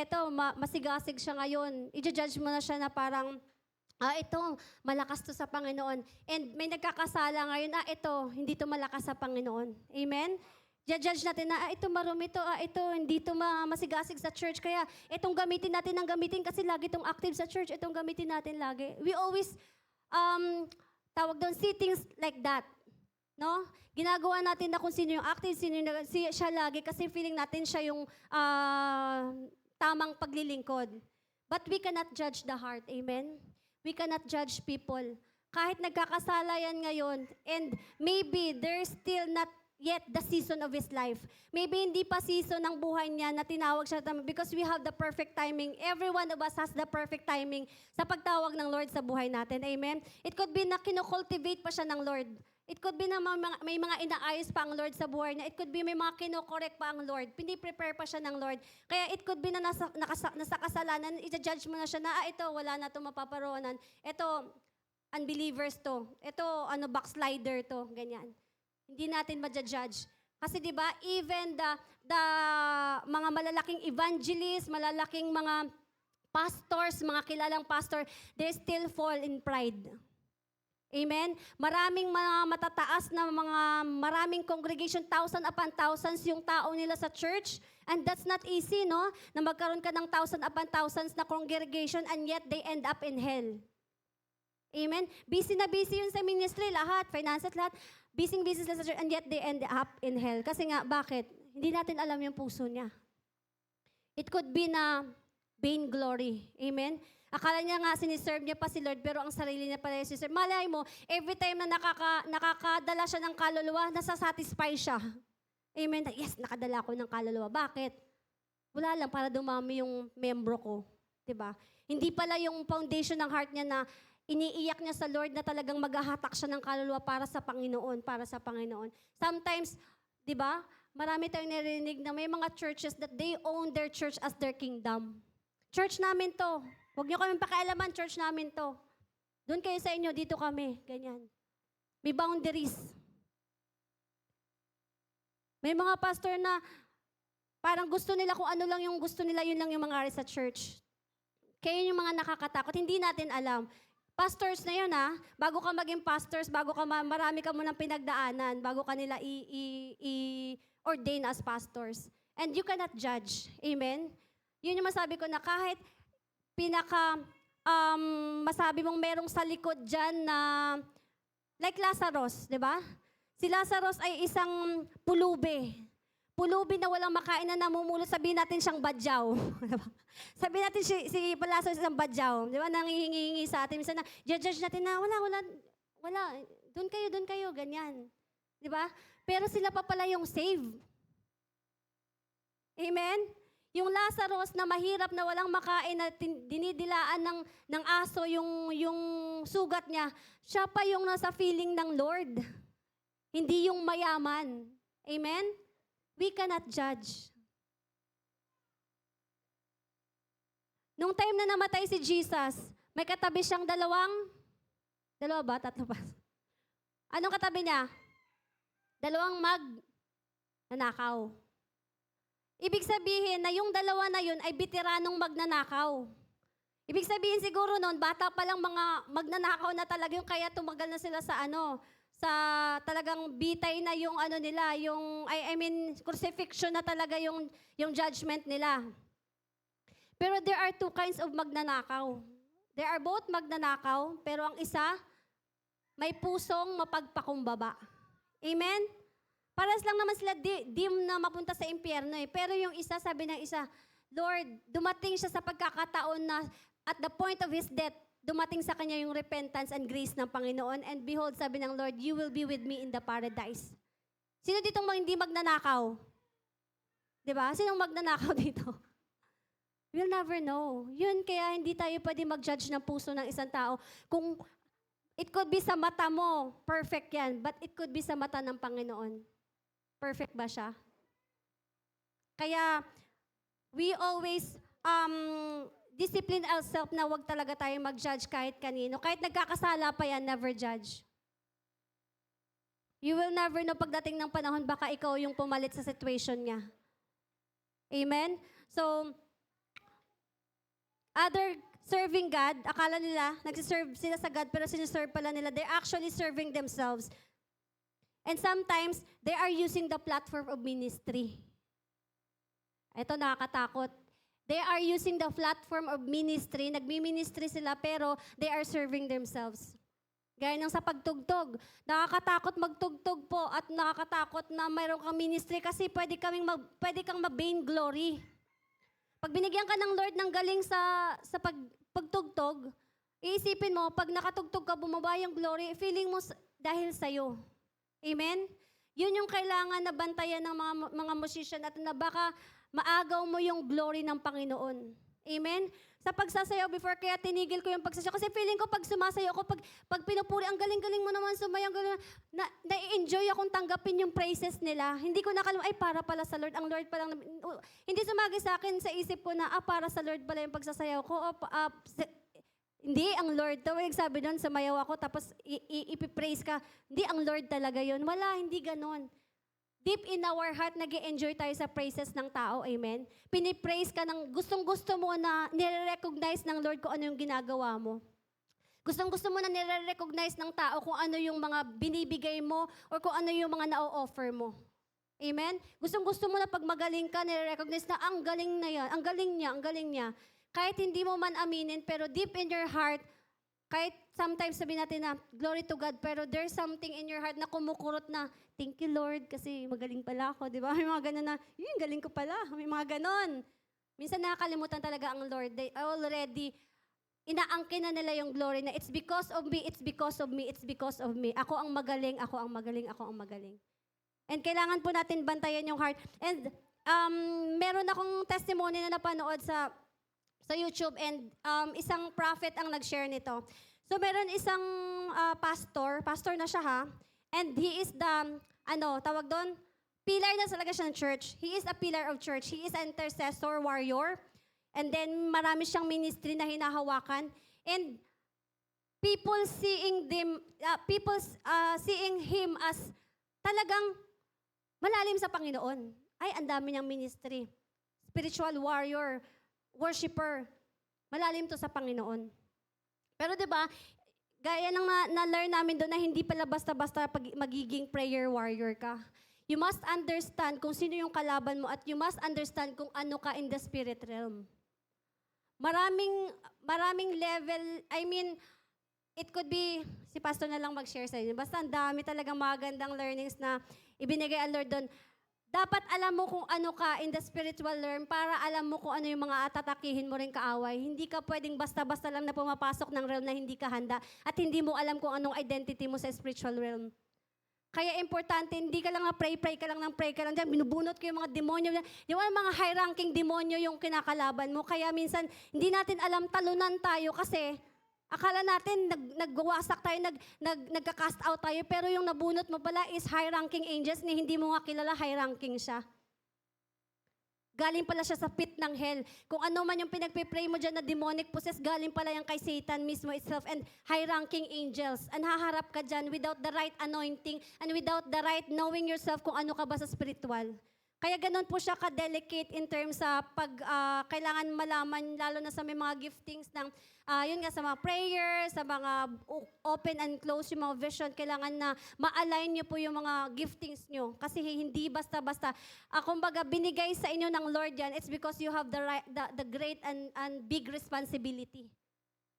masigasig siya ngayon. I-judge mo na siya na parang, ito, malakas to sa Panginoon. And may nagkakasala ngayon, ito, hindi to malakas sa Panginoon. Amen? Judge natin na, ito marumi to, ito, hindi to masigasig sa church. Kaya, itong gamitin natin kasi lagi itong active sa church, itong gamitin natin lagi. We always, tawag doon, see things like that. No? Ginagawa natin na kung sino yung active, siya lagi kasi feeling natin siya yung tamang paglilingkod. But we cannot judge the heart. Amen? We cannot judge people. Kahit nagkakasala yan ngayon, and maybe there's still not yet the season of his life. Maybe hindi pa season ng buhay niya na tinawag siya because we have the perfect timing. Every one of us has the perfect timing sa pagtawag ng Lord sa buhay natin. Amen? It could be na kinocultivate pa siya ng Lord. It could be na may mga inaayos pa ang Lord sa buhay niya. It could be may mga kinokorek pa ang Lord. Piniprepare pa siya ng Lord. Kaya it could be na nasa kasalanan, i-judge mo na siya na, ito, wala na ito mapaparoonan. Ito, unbelievers to. Ito, backslider to. Ganyan. Hindi natin ma-judge. Kasi 'di ba, even the mga malalaking evangelists, malalaking mga pastors, mga kilalang pastor, they still fall in pride. Amen? Maraming mga matataas na maraming congregation, thousands upon thousands yung tao nila sa church. And that's not easy, no? Na magkaroon ka ng thousands upon thousands na congregation and yet they end up in hell. Amen? Busy na busy yun sa ministry, lahat, finances, lahat. Busy sa church, and yet they end up in hell. Kasi nga, bakit? Hindi natin alam yung puso niya. It could be na vainglory. Amen? Akala niya nga siniserve niya pa si Lord, pero ang sarili niya pala yung siniserve. Malay mo, every time na nakakadala siya ng kaluluwa, nasasatisfy siya. Amen? Yes, nakadala ko ng kaluluwa. Bakit? Wala lang, para dumami yung membro ko. Diba? Hindi pala yung foundation ng heart niya na iniiyak niya sa Lord na talagang maghahatak siya ng kaluluwa para sa Panginoon, para sa Panginoon. Sometimes, di ba, marami tayong narinig na may mga churches that they own their church as their kingdom. Church namin to. Huwag niyo kami pakialaman, church namin to. Doon kayo sa inyo, dito kami. Ganyan. May boundaries. May mga pastor na parang gusto nila kung ano lang yung gusto nila, yun lang yung mangyari sa church. Kaya yung mga nakakatakot, hindi natin alam. Pastors na yun bago ka maging pastors, marami ka munang pinagdaanan, bago ka nila i-ordain as pastors. And you cannot judge. Amen? Yun yung masabi ko na kahit masabi mong merong sa likod dyan na, like Lazarus, di ba? Si Lazarus ay isang pulubi. Pulubi na walang makain na namumulot, sabihin natin siyang badyaw. Sabihin natin si Lazarus isang badyaw. Di ba? Nangihingi sa atin. Minsan na, judge natin na, wala. Doon kayo, ganyan. Di ba? Pero sila pa pala yung save. Amen? Yung Lazarus na mahirap na walang makain na dinidilaan ng aso yung sugat niya, siya pa yung nasa feeling ng Lord. Hindi yung mayaman. Amen? We cannot judge. Nung time na namatay si Jesus, may katabi siyang dalawa ba? Tatlo ba? Anong katabi niya? Dalawang magnanakaw. Ibig sabihin na yung dalawa na yun ay bitiranong magnanakaw. Ibig sabihin siguro noon, bata pa lang mga magnanakaw na talaga yung kaya tumagal na sila sa sa talagang bitay na yung nila, yung, crucifixion na talaga yung judgment nila. Pero there are two kinds of magnanakaw. There are both magnanakaw, pero ang isa, may pusong mapagpakumbaba. Amen? Paras lang naman sila di na mapunta sa impyerno Pero yung isa, sabi ng isa, Lord, dumating siya sa pagkakataon na at the point of his death, dumating sa kanya yung repentance and grace ng Panginoon. And behold, sabi ng Lord, you will be with me in the paradise. Sino ditong hindi magnanakaw? Diba? Sinong magnanakaw dito? We'll never know. Yun, kaya hindi tayo pwede mag-judge ng puso ng isang tao. Kung it could be sa mata mo, perfect yan. But it could be sa mata ng Panginoon. Perfect ba siya? Kaya, we always discipline ourselves na wag talaga tayo mag-judge kahit kanino. Kahit nagkakasala pa yan, never judge. You will never know pagdating ng panahon, baka ikaw yung pumalit sa situation niya. Amen? So, other serving God, akala nila, nagsiserve sila sa God, pero siniserve pala nila, they're actually serving themselves. And sometimes, they are using the platform of ministry. Ito, nakakatakot. They are using the platform of ministry, nagmi-ministry sila, pero they are serving themselves. Gaya ng sa pagtugtog. Nakakatakot magtugtog po at nakakatakot na mayroon kang ministry kasi pwede kang ma-vain glory. Pag binigyan ka ng Lord ng galing sa pagtugtog, iisipin mo, pag nakatugtog ka, bumaba yung glory, feeling mo dahil sa'yo. Amen? Yun yung kailangan na bantayan ng mga musician at na baka maagaw mo yung glory ng Panginoon. Amen? Sa pagsasayaw before, kaya tinigil ko yung pagsasayaw. Kasi feeling ko pag sumasayaw ako, pag pinupuri, ang galing-galing mo naman sumayaw, na-enjoy akong tanggapin yung praises nila. Hindi ko nakalimutan, ay para pala sa Lord. Ang Lord pa lang, hindi sumagi sa akin sa isip ko na, para sa Lord pala yung pagsasayaw ko. Hindi, ang Lord. Tawag sabi doon, sumayaw ako, tapos ipipraise ka. Hindi, ang Lord talaga yon. Wala, hindi ganon. Deep in our heart, nag-enjoy tayo sa praises ng tao. Amen? Pinipraise ka ng gustong-gusto mo na nire-recognize ng Lord kung ano yung ginagawa mo. Gustong-gusto mo na nire-recognize ng tao kung ano yung mga binibigay mo or kung ano yung mga na-offer mo. Amen? Gustong-gusto mo na pag magaling ka, nire-recognize na ang galing na yan, ang galing niya. Kahit hindi mo man aminin, pero deep in your heart, kahit sometimes sabihin natin na, glory to God, pero there's something in your heart na kumukurot na, thank you Lord, kasi magaling pala ako, di ba? May mga ganon na, galing ko pala. May mga ganon. Minsan nakakalimutan talaga ang Lord. They already, inaangkin na nila yung glory na, it's because of me, it's because of me, it's because of me. Ako ang magaling, ako ang magaling, ako ang magaling. And kailangan po natin bantayan yung heart. And meron akong testimony na napanood sa YouTube and isang prophet ang nag-share nito. So meron isang pastor na siya ha, and he is the, tawag doon, pillar na talaga siya ng church. He is a pillar of church. He is an intercessor, warrior, and then marami siyang ministry na hinahawakan. And people seeing him as talagang malalim sa Panginoon. Ay, ang dami niyang ministry. Spiritual warrior, worshipper. Malalim to sa Panginoon. Pero 'di ba, gaya ng na-learn namin doon na hindi pala basta-basta magiging prayer warrior ka. You must understand kung sino yung kalaban mo at you must understand kung ano ka in the spirit realm. Maraming level, it could be, si pastor na lang mag-share sa inyo. Basta ang dami talagang magandang learnings na ibinigay ang Lord doon. Dapat alam mo kung ano ka in the spiritual realm para alam mo kung ano yung mga atatakihin mo rin kaaway. Hindi ka pwedeng basta-basta lang na pumapasok ng realm na hindi ka handa at hindi mo alam kung anong identity mo sa spiritual realm. Kaya importante, hindi ka lang pray ka lang dyan, binubunot ko yung mga demonyo. Yung mga high-ranking demonyo yung kinakalaban mo. Kaya minsan, hindi natin alam, talunan tayo kasi akala natin nagwawasak tayo, nagka-cast out tayo, pero yung nabunot mo pala is high-ranking angels na hindi mo nga kilala, high-ranking siya. Galing pala siya sa pit ng hell. Kung ano man yung pinagpipray mo dyan na demonic possess, galing pala yan kay Satan mismo itself and high-ranking angels. And haharap ka dyan without the right anointing and without the right knowing yourself kung ano ka ba sa spiritual. Kaya ganun po siya ka-delicate in terms sa kailangan malaman, lalo na sa may mga giftings ng, yun nga, sa mga prayer, sa mga open and close yung mga vision, kailangan na ma-align nyo po yung mga giftings nyo. Kasi hindi basta-basta. Kumbaga, binigay sa inyo ng Lord yan, it's because you have the great and big responsibility.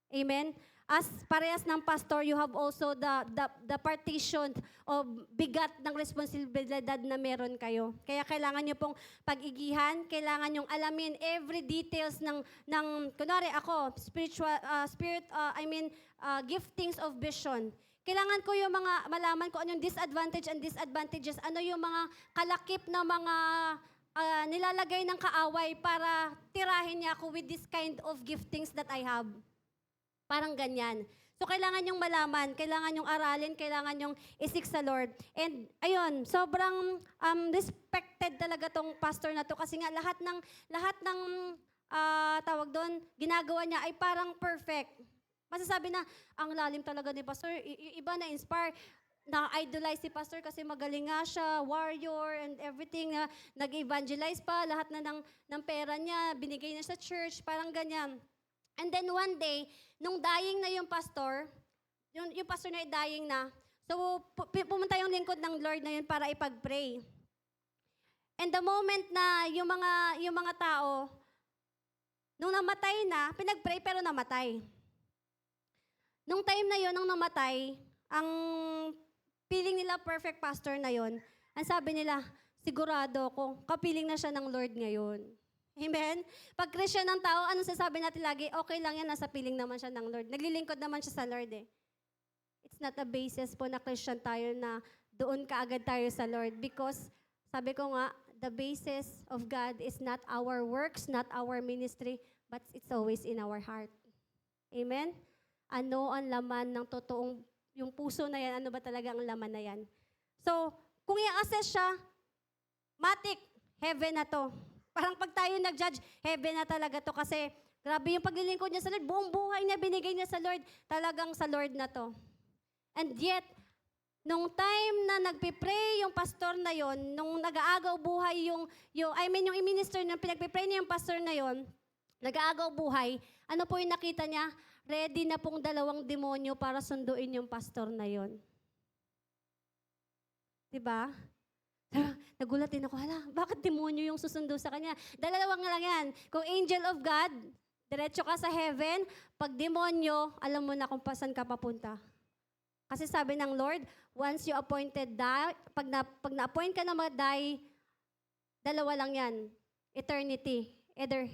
Amen? As parehas ng pastor, you have also the partition of bigat ng responsibilidad na meron kayo. Kaya kailangan nyo pong pag-igihan, kailangan nyong alamin every details ng kunwari ako, giftings of vision. Kailangan ko yung mga, malaman ko anong disadvantage and disadvantages, ano yung mga kalakip na mga nilalagay ng kaaway para tirahin niya ako with this kind of giftings that I have. Parang ganyan. So, kailangan yung malaman, kailangan yung aralin, kailangan yung isik sa Lord. And, ayun, sobrang respected talaga tong pastor na to kasi nga lahat ng tawag doon, ginagawa niya ay parang perfect. Masasabi na, ang lalim talaga ni pastor, iba na inspire. Na-idolize si pastor kasi magaling nga siya, warrior and everything. Nag-evangelize pa, lahat na ng pera niya, binigay niya sa church, parang ganyan. And then one day, nung dying na yung pastor, yung pastor na dying na, so pumunta yung lingkod ng Lord na yun para ipag-pray. And the moment na yung mga tao, nung namatay na, pinag-pray pero namatay. Nung time na yun, nung namatay, ang feeling nila perfect pastor na yon, ang sabi nila, sigurado ko, kapiling na siya ng Lord ngayon. Amen? Pag Christian ng tao, ano sasabi natin lagi? Okay lang yan, nasa piling naman siya ng Lord. Naglilingkod naman siya sa Lord eh. It's not a basis po na Christian tayo na doon kaagad tayo sa Lord. Because, sabi ko nga, the basis of God is not our works, not our ministry, but it's always in our heart. Amen? Ano ang laman ng totoong yung puso na yan, ano ba talaga ang laman na yan. So, kung i-assess siya, matik, heaven na to. Parang pag tayo nag-judge, heaven na talaga to kasi grabe yung paglilingkod niya sa Lord, buong buhay niya binigay niya sa Lord, talagang sa Lord na to. And yet, nung time na nagpipray yung pastor na yon, nung nag-aagaw buhay yung i-minister na pinagpipray niya yung pastor na yon, nag-aagaw buhay, ano po yung nakita niya? Ready na pong 2 demonyo para sunduin yung pastor na yon. Diba? Nagulat din ako, hala, bakit demonyo yung susundo sa kanya? 2 lang yan. Kung angel of God, diretso ka sa heaven. Pag demonyo, alam mo na kung saan ka papunta. Kasi sabi ng Lord, once you appointed die, pag na-appoint ka na mag-die, 2 lang yan. Eternity. Either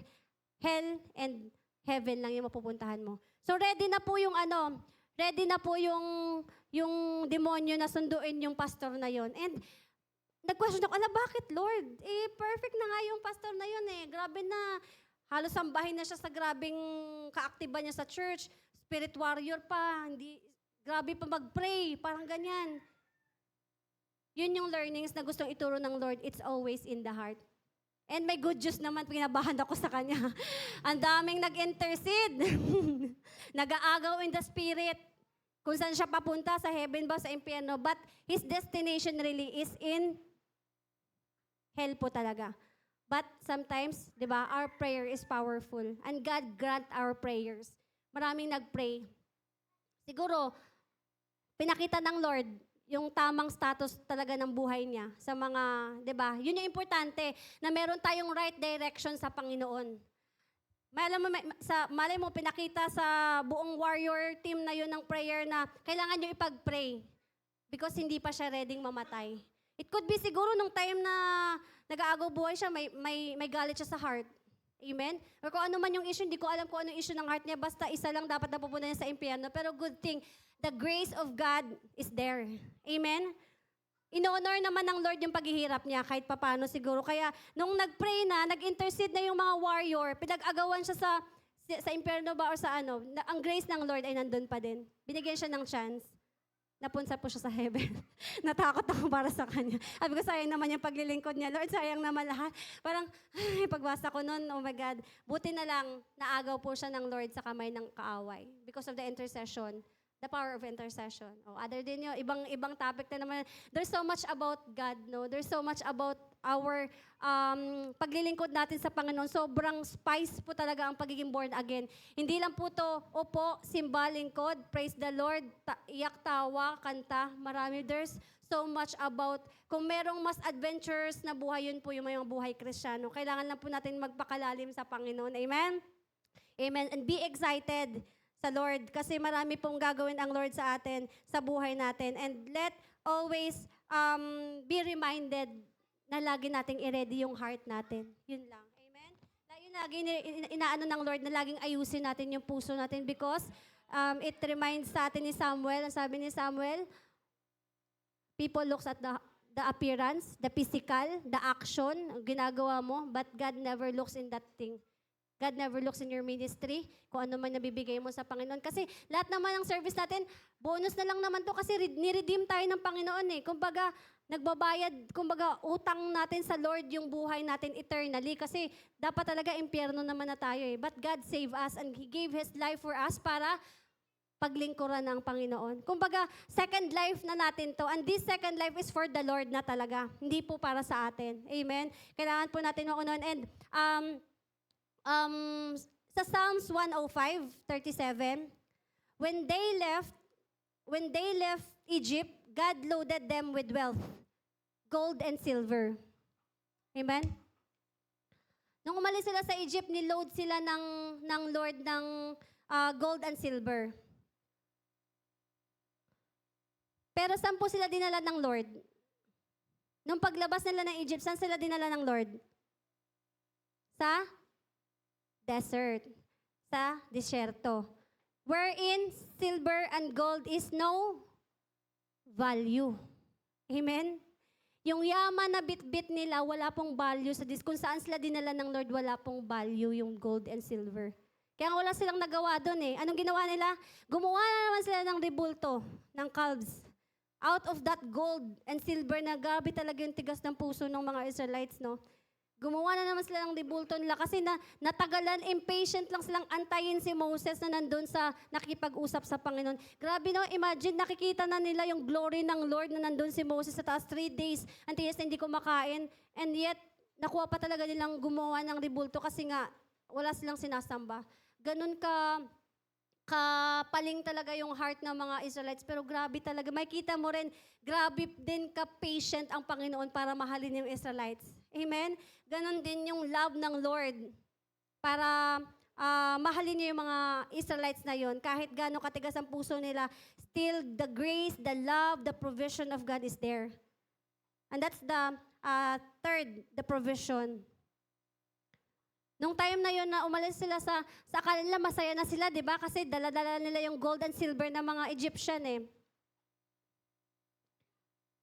hell and heaven lang yung mapupuntahan mo. So ready na po yung demonyo na sunduin yung pastor na yon. And nag-question ako, bakit Lord? Perfect na nga yung pastor na yon eh. Grabe na. Halos sambahin na siya sa grabing kaaktiba niya sa church. Spirit warrior pa. Grabe pa mag-pray. Parang ganyan. Yun yung learnings na gustong ituro ng Lord. It's always in the heart. And may good news naman, pinabahan ako sa kanya. Ang daming nag-intercede. Nag-aagaw in the spirit. Kung saan siya papunta, sa heaven ba, sa impyerno. But his destination really is in hell po talaga. But sometimes, di ba, our prayer is powerful. And God grant our prayers. Maraming nag-pray. Siguro, pinakita ng Lord yung tamang status talaga ng buhay niya sa mga, 'di ba? Yun yung importante na meron tayong right direction sa Panginoon. Malay mo pinakita sa buong warrior team na yun ng prayer na kailangan niyo ipag-pray because hindi pa siya readyng mamatay. It could be siguro nung time na nag-aagaw buhay siya, may galit siya sa heart. Amen? Or kung ano man yung issue, hindi ko alam kung ano yung issue ng heart niya, basta isa lang dapat napupunta niya sa impyerno. Pero good thing, the grace of God is there. Amen? In-honor naman ng Lord yung paghihirap niya kahit papano siguro. Kaya nung nag-pray na, nag-intercede na yung mga warrior, pinag-agawan siya sa impyerno ba or sa ano, ang grace ng Lord ay nandun pa din. Binigyan siya ng chance. Napunta po siya sa heaven. Natakot ako para sa kanya. Sabi ko, sayang naman yung paglilingkod niya. Lord, sayang naman lahat. Parang, pagbasa ko noon, oh my God, buti na lang, naagaw po siya ng Lord sa kamay ng kaaway. Because of the intercession. The power of intercession. Oh, other din yun, ibang topic na naman. There's so much about God, no? There's so much about our paglilingkod natin sa Panginoon. Sobrang spice po talaga ang pagiging born again. Hindi lang po to, opo, simba, lingkod, praise the Lord, iyak, tawa, kanta, marami. There's so much about, kung merong mas adventures na buhay, yun po yung mga buhay Kristiyano. Kailangan lang po natin magpakalalim sa Panginoon. Amen? Amen. And be excited sa Lord kasi marami pong gagawin ang Lord sa atin, sa buhay natin. And let always be reminded na lagi nating i-ready yung heart natin. Yun lang. Amen? Yun lagi inaano ng Lord na laging ayusin natin yung puso natin because it reminds sa atin ni Samuel, ang sabi ni Samuel, people looks at the appearance, the physical, the action, ginagawa mo, but God never looks in that thing. God never looks in your ministry, kung ano man nabibigay mo sa Panginoon. Kasi lahat naman ng service natin, bonus na lang naman to kasi ni-redeem tayo ng Panginoon eh. Kumbaga, nagbabayad, kumbaga, utang natin sa Lord yung buhay natin eternally. Kasi dapat talaga impyerno naman na tayo eh. But God saved us and He gave His life for us para paglingkuran ng Panginoon. Kumbaga, second life na natin to. And this second life is for the Lord na talaga. Hindi po para sa atin. Amen? Kailangan po natin makunon. And sa Psalms 105:37, when they left Egypt, God loaded them with wealth, gold and silver. Amen? Nung umalis sila sa Egypt, niload sila ng Lord ng gold and silver. Pero saan po sila dinala ng Lord? Nung paglabas nila ng Egypt, saan sila dinala ng Lord? Sa desert. Sa disyerto. Wherein silver and gold is no value. Amen? Yung yaman na bit-bit nila, wala pong value sa kung saan sila dinala ng Lord, wala pong value yung gold and silver. Kaya wala silang nagawa doon eh. Anong ginawa nila? Gumawa na naman sila ng rebulto, ng calves. Out of that gold and silver na gabi talaga yung tigas ng puso ng mga Israelites, no? Gumawa na naman sila ng rebulto nila kasi natagalan, impatient lang silang antayin si Moses na nandun sa nakipag-usap sa Panginoon. Grabe no, imagine nakikita na nila yung glory ng Lord na nandun si Moses sa taas 3 days, antigas na hindi kumakain, and yet, nakuha pa talaga nilang gumawa ng rebulto kasi nga, wala silang sinasamba. Ganun kapaling talaga yung heart ng mga Israelites. Pero grabe talaga. Makita mo rin, grabe din ka-patient ang Panginoon para mahalin yung Israelites. Amen? Ganon din yung love ng Lord para mahalin niyo yung mga Israelites na yon. Kahit gaano katigas ang puso nila, still the grace, the love, the provision of God is there. And that's the third, the provision. Nung time na yon na umalis sila sa kanila, masaya na sila, di ba? Kasi dala-dala nila yung gold and silver ng mga Egyptian eh.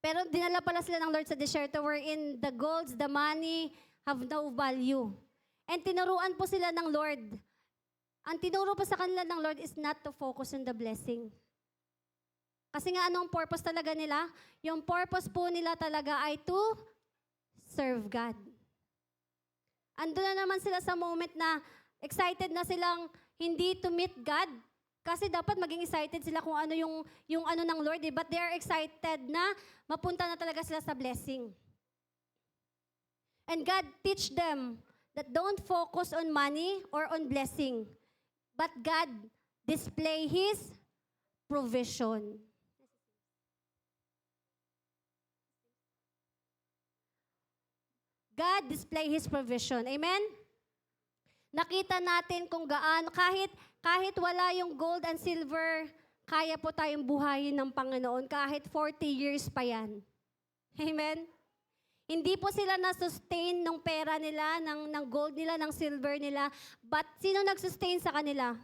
Pero dinala pala sila ng Lord sa desierto wherein the golds, the money have no value. And tinuruan po sila ng Lord. Ang tinuro po sa kanila ng Lord is not to focus on the blessing. Kasi nga anong purpose talaga nila? Yung purpose po nila talaga ay to serve God. Ando na naman sila sa moment na excited na silang hindi to meet God. Kasi dapat maging excited sila kung ano yung ano ng Lord. Eh. But they are excited na mapunta na talaga sila sa blessing. And God teach them that don't focus on money or on blessing. But God display His provision. God display His provision. Amen? Nakita natin kung gaano, kahit wala yung gold and silver, kaya po tayong buhayin ng Panginoon kahit 40 years pa yan. Amen? Hindi po sila na-sustain ng pera nila, ng gold nila, ng silver nila. But sino nag-sustain sa kanila?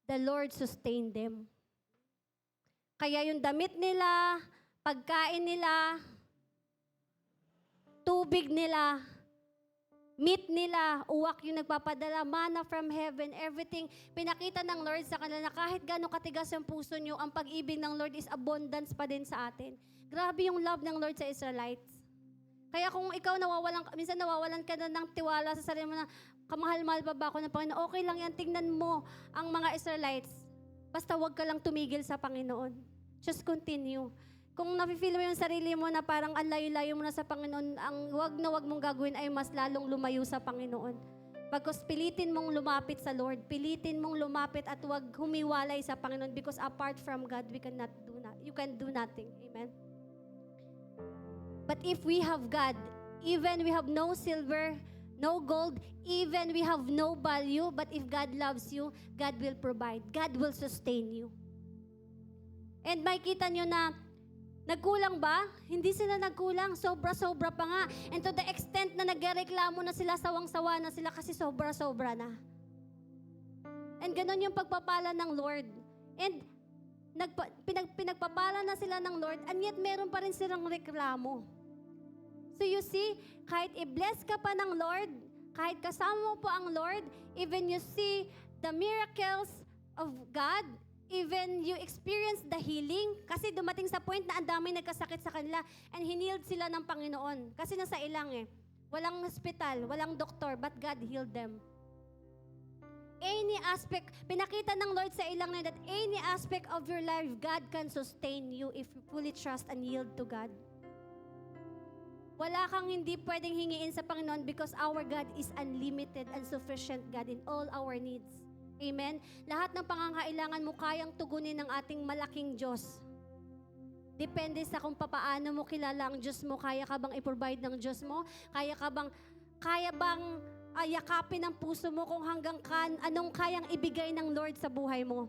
The Lord sustained them. Kaya yung damit nila, pagkain nila, tubig nila, meat nila, uwak yung nagpapadala, manna from heaven, everything. Pinakita ng Lord sa kanila na kahit gano'ng katigas ang puso nyo, ang pag-ibig ng Lord is abundance pa din sa atin. Grabe yung love ng Lord sa Israelites. Kaya kung ikaw minsan nawawalan ka na ng tiwala sa sarili mo na, kamahal-mahal pa ba ako ng Panginoon? Okay lang yan, tingnan mo ang mga Israelites. Basta wag ka lang tumigil sa Panginoon. Just continue. Kung nafe-feel mo yung sarili mo na parang ang layo-layo mo na sa Panginoon, ang wag na wag mong gagawin ay mas lalong lumayo sa Panginoon. Pagkos pilitin mong lumapit sa Lord, pilitin mong lumapit at wag humiwalay sa Panginoon because apart from God, you can do nothing. Amen? But if we have God, even we have no silver, no gold, even we have no value, but if God loves you, God will provide. God will sustain you. And makita nyo na nagkulang ba? Hindi sila nagkulang. Sobra-sobra pa nga. And to the extent na nagreklamo na sila, sawang-sawa na sila kasi sobra-sobra na. And ganun yung pagpapala ng Lord. And pinagpapala na sila ng Lord, and yet meron pa rin silang reklamo. So you see, kahit i-bless ka pa ng Lord, kahit kasama mo po ang Lord, even you see the miracles of God, even you experience the healing, kasi dumating sa point na ang dami nagkasakit sa kanila and hiniled sila ng Panginoon. Kasi nasa ilang walang hospital, walang doktor, but God healed them. Any aspect, pinakita ng Lord sa ilang na that any aspect of your life, God can sustain you if you fully trust and yield to God. Wala kang hindi pwedeng hingiin sa Panginoon because our God is unlimited and sufficient God in all our needs. Amen? Lahat ng pangangailangan mo kayang tugunin ng ating malaking Diyos. Depende sa kung papaano mo kilala ang Diyos mo. Kaya ka bang i-provide ng Diyos mo? Kaya bang yakapin ang puso mo kung hanggang anong kayang ibigay ng Lord sa buhay mo?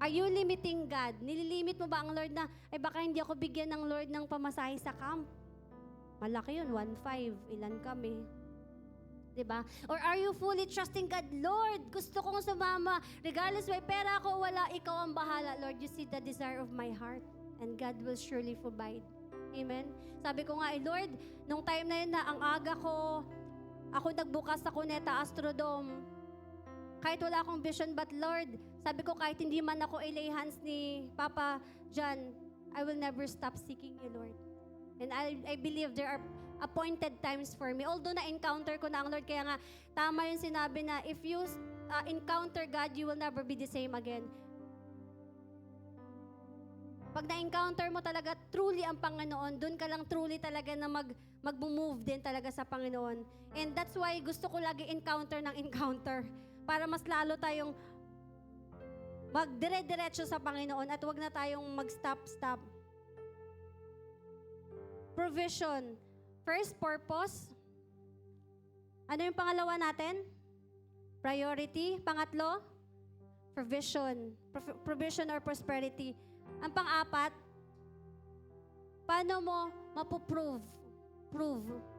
Are you limiting God? Nililimit mo ba ang Lord na, baka hindi ako bigyan ng Lord ng pamasahe sa camp? Malaki yun, 1.5. Ilan kami? Diba? Or are you fully trusting God? Lord, gusto kong sumama. Regardless may pera ako, wala, ikaw ang bahala. Lord, you see the desire of my heart. And God will surely provide. Amen? Sabi ko nga, Lord, nung time na yun na ang aga ko, ako nagbukas sa Cuneta Astrodome. Kahit wala akong vision, but Lord, sabi ko kahit hindi man ako ilay hands ni Papa John, I will never stop seeking you, Lord. And I believe there are appointed times for me. Although na-encounter ko na ang Lord, kaya nga tama yung sinabi na if you encounter God, you will never be the same again. Pag na-encounter mo talaga truly ang Panginoon, dun ka lang truly talaga na mag-move din talaga sa Panginoon. And that's why gusto ko lagi encounter ng encounter para mas lalo tayong magdire-diretso sa Panginoon at wag na tayong mag-stop. Provision. First, purpose. Ano yung pangalawa natin? Priority. Pangatlo, provision. Provision or prosperity. Ang pang-apat, paano mo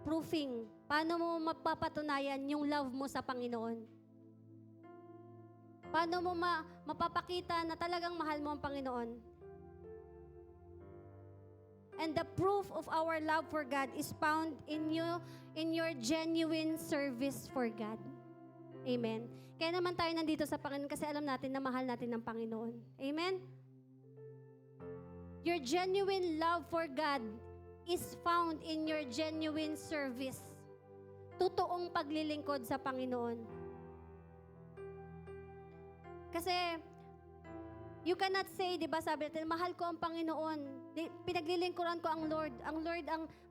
proofing. Paano mo mapapatunayan yung love mo sa Panginoon? Paano mo mapapakita na talagang mahal mo ang Panginoon? And the proof of our love for God is found in your genuine service for God. Amen. Kaya naman tayo nandito sa Panginoon kasi alam natin na mahal natin ang Panginoon. Amen? Your genuine love for God is found in your genuine service. Totoong paglilingkod sa Panginoon. Kasi, you cannot say, di ba, sabi natin, mahal ko ang Panginoon. Pinaglilingkuran ko ang Lord.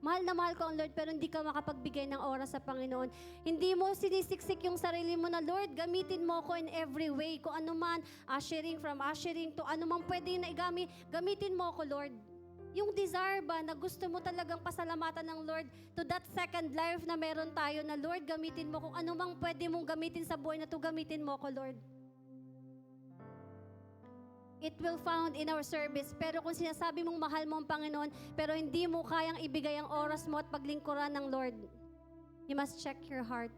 Mahal na mahal ko ang Lord, pero hindi ka makapagbigay ng oras sa Panginoon. Hindi mo sinisiksik yung sarili mo na, Lord, gamitin mo ko in every way. Kung ano man, from ushering to ano man pwede na igamit, gamitin mo ko, Lord. Yung desire ba na gusto mo talagang pasalamatan ng Lord to that second life na meron tayo na, Lord, gamitin mo kung ano mang pwede mong gamitin sa buhay na to, gamitin mo ko, Lord. It will found in our service. Pero kung sinasabi mong mahal mo ang Panginoon, pero hindi mo kayang ibigay ang oras mo at paglingkuran ng Lord, you must check your heart.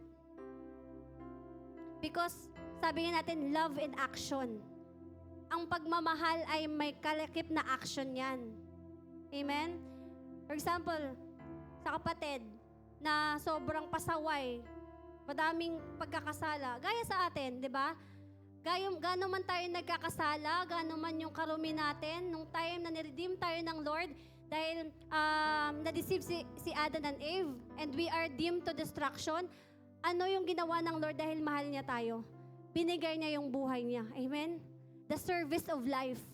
Because, sabi nga natin, love in action. Ang pagmamahal ay may kalakip na action yan. Amen? For example, sa kapatid na sobrang pasaway, madaming pagkakasala, gaya sa atin, di ba? Gano'n man tayo nagkakasala, gano'n man yung karumi natin, nung time na niredeem tayo ng Lord, dahil na-deceive si Adam and Eve, and we are doomed to destruction, ano yung ginawa ng Lord dahil mahal niya tayo? Binigay niya yung buhay niya. Amen? The service of life.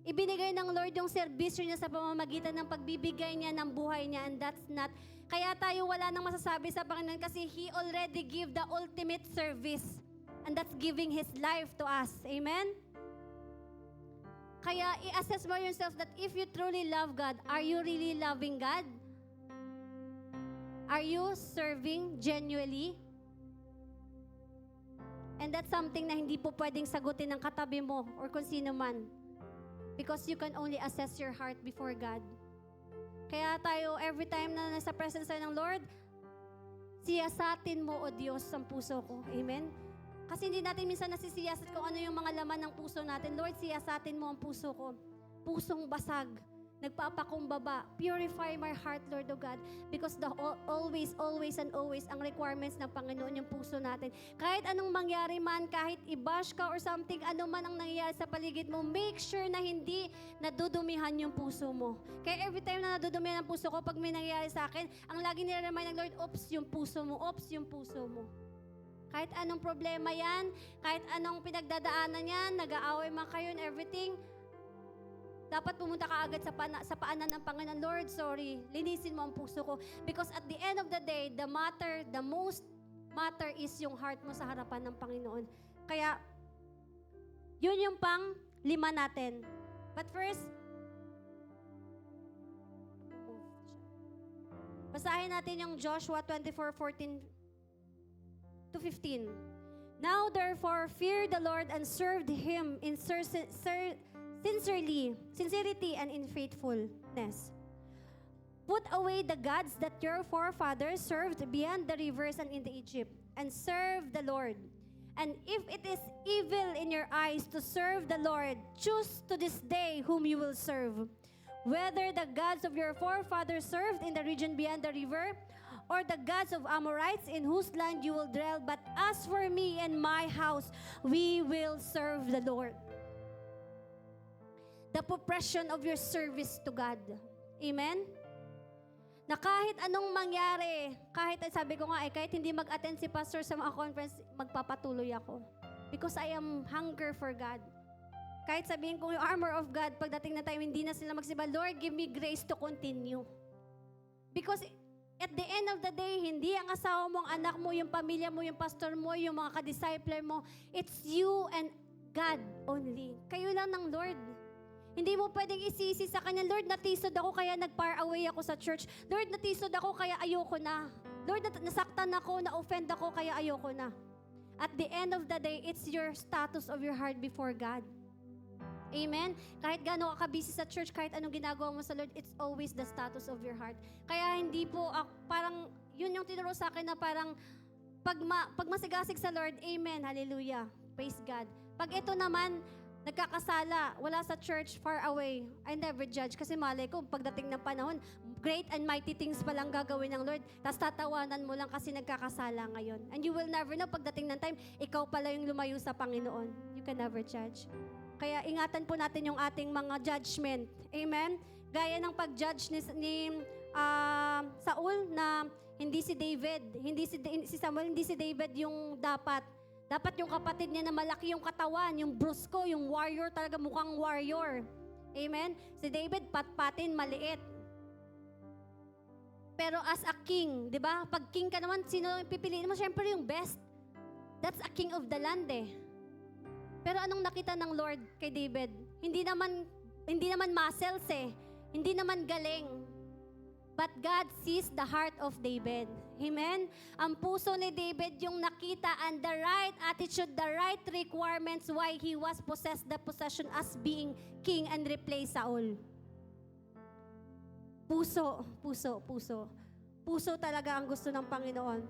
Ibinigay ng Lord yung serbisyo niya sa pamamagitan ng pagbibigay niya ng buhay niya, and that's not. Kaya tayo wala nang masasabi sa Panginoon kasi He already gave the ultimate service. And that's giving His life to us. Amen? Kaya i-assess mo yourself that if you truly love God, are you really loving God? Are you serving genuinely? And that's something na hindi po pwedeng sagutin ng katabi mo or kung sino man. Because you can only assess your heart before God. Kaya tayo, every time na nasa presence tayo ng Lord, siyasatin mo, O Diyos, ang puso ko. Amen? Kasi hindi natin minsan nasisiyasat kung ano yung mga laman ng puso natin. Lord, siyasatin mo ang puso ko. Pusong basag. nagpapakumbaba. Purify my heart, Lord, O God, because always, always, and always, ang requirements ng Panginoon yung puso natin. Kahit anong mangyari man, kahit i-bash ka or something, ano man ang nangyayari sa paligid mo, make sure na hindi nadudumihan yung puso mo. Kaya every time na nadudumihan ang puso ko, pag may nangyayari sa akin, ang lagi nire-remind ng Lord, ops yung puso mo, ops yung puso mo. Kahit anong problema yan, kahit anong pinagdadaanan yan, nag-aaway man kayo and everything, dapat pumunta ka agad sa paanan ng Panginoon. Lord, sorry, linisin mo ang puso ko. Because at the end of the day, the most matter is yung heart mo sa harapan ng Panginoon. Kaya, yun yung pang-5 natin. But first, basahin natin yung Joshua 24:14 to 15. Now therefore, fear the Lord and serve Him in sincerity and in faithfulness. Put away the gods that your forefathers served beyond the rivers and in the Egypt, and serve the Lord. And if it is evil in your eyes to serve the Lord, choose to this day whom you will serve, whether the gods of your forefathers served in the region beyond the river, or the gods of Amorites in whose land you will dwell. But as for me and my house, we will serve the Lord. The progression of your service to God. Amen? Na kahit anong mangyari, kahit sabi ko nga kahit hindi mag-attend si pastor sa mga conference, magpapatuloy ako. Because I am hunger for God. Kahit sabihin ko yung armor of God, pagdating na time, hindi na sila magsiba, Lord, give me grace to continue. Because at the end of the day, hindi ang asawa mo, ang anak mo, yung pamilya mo, yung pastor mo, yung mga ka-discipler mo, it's you and God only. Kayo lang ng Lord. Hindi mo pwedeng isisi sa Kanya, Lord, natisod ako kaya nag-far away ako sa church. Lord, natisod ako kaya ayoko na. Lord, nasaktan ako, na-offend ako kaya ayoko na. At the end of the day, it's your status of your heart before God. Amen? Kahit gano'n ka busy sa church, kahit anong ginagawa mo sa Lord, it's always the status of your heart. Kaya hindi po, parang, yun yung tinuro sa akin na parang, pag masigasig sa Lord, amen, hallelujah, praise God. Pag ito naman, nagkakasala, wala sa church, far away, I never judge. Kasi malay ko, pagdating ng panahon, great and mighty things pa lang gagawin ng Lord. Tapos tatawanan mo lang kasi nagkakasala ngayon. And you will never know, pagdating ng time, ikaw pala yung lumayo sa Panginoon. You can never judge. Kaya ingatan po natin yung ating mga judgment. Amen? Gaya ng pag-judge ni Saul na hindi si David, si Samuel, hindi si David yung dapat. Dapat yung kapatid niya na malaki yung katawan, yung brusko, yung warrior talaga, mukhang warrior. Amen? Si David, patpatin, maliit. Pero as a king, di ba? Pag king ka naman, sino yung pipiliin mo? Siyempre yung best. That's a king of the land eh. Pero anong nakita ng Lord kay David? Hindi naman muscles eh. Hindi naman galing. But God sees the heart of David. Amen? Ang puso ni David yung nakita and the right attitude, the right requirements why he was possessed the possession as being king and replace Saul. Puso. Puso talaga ang gusto ng Panginoon.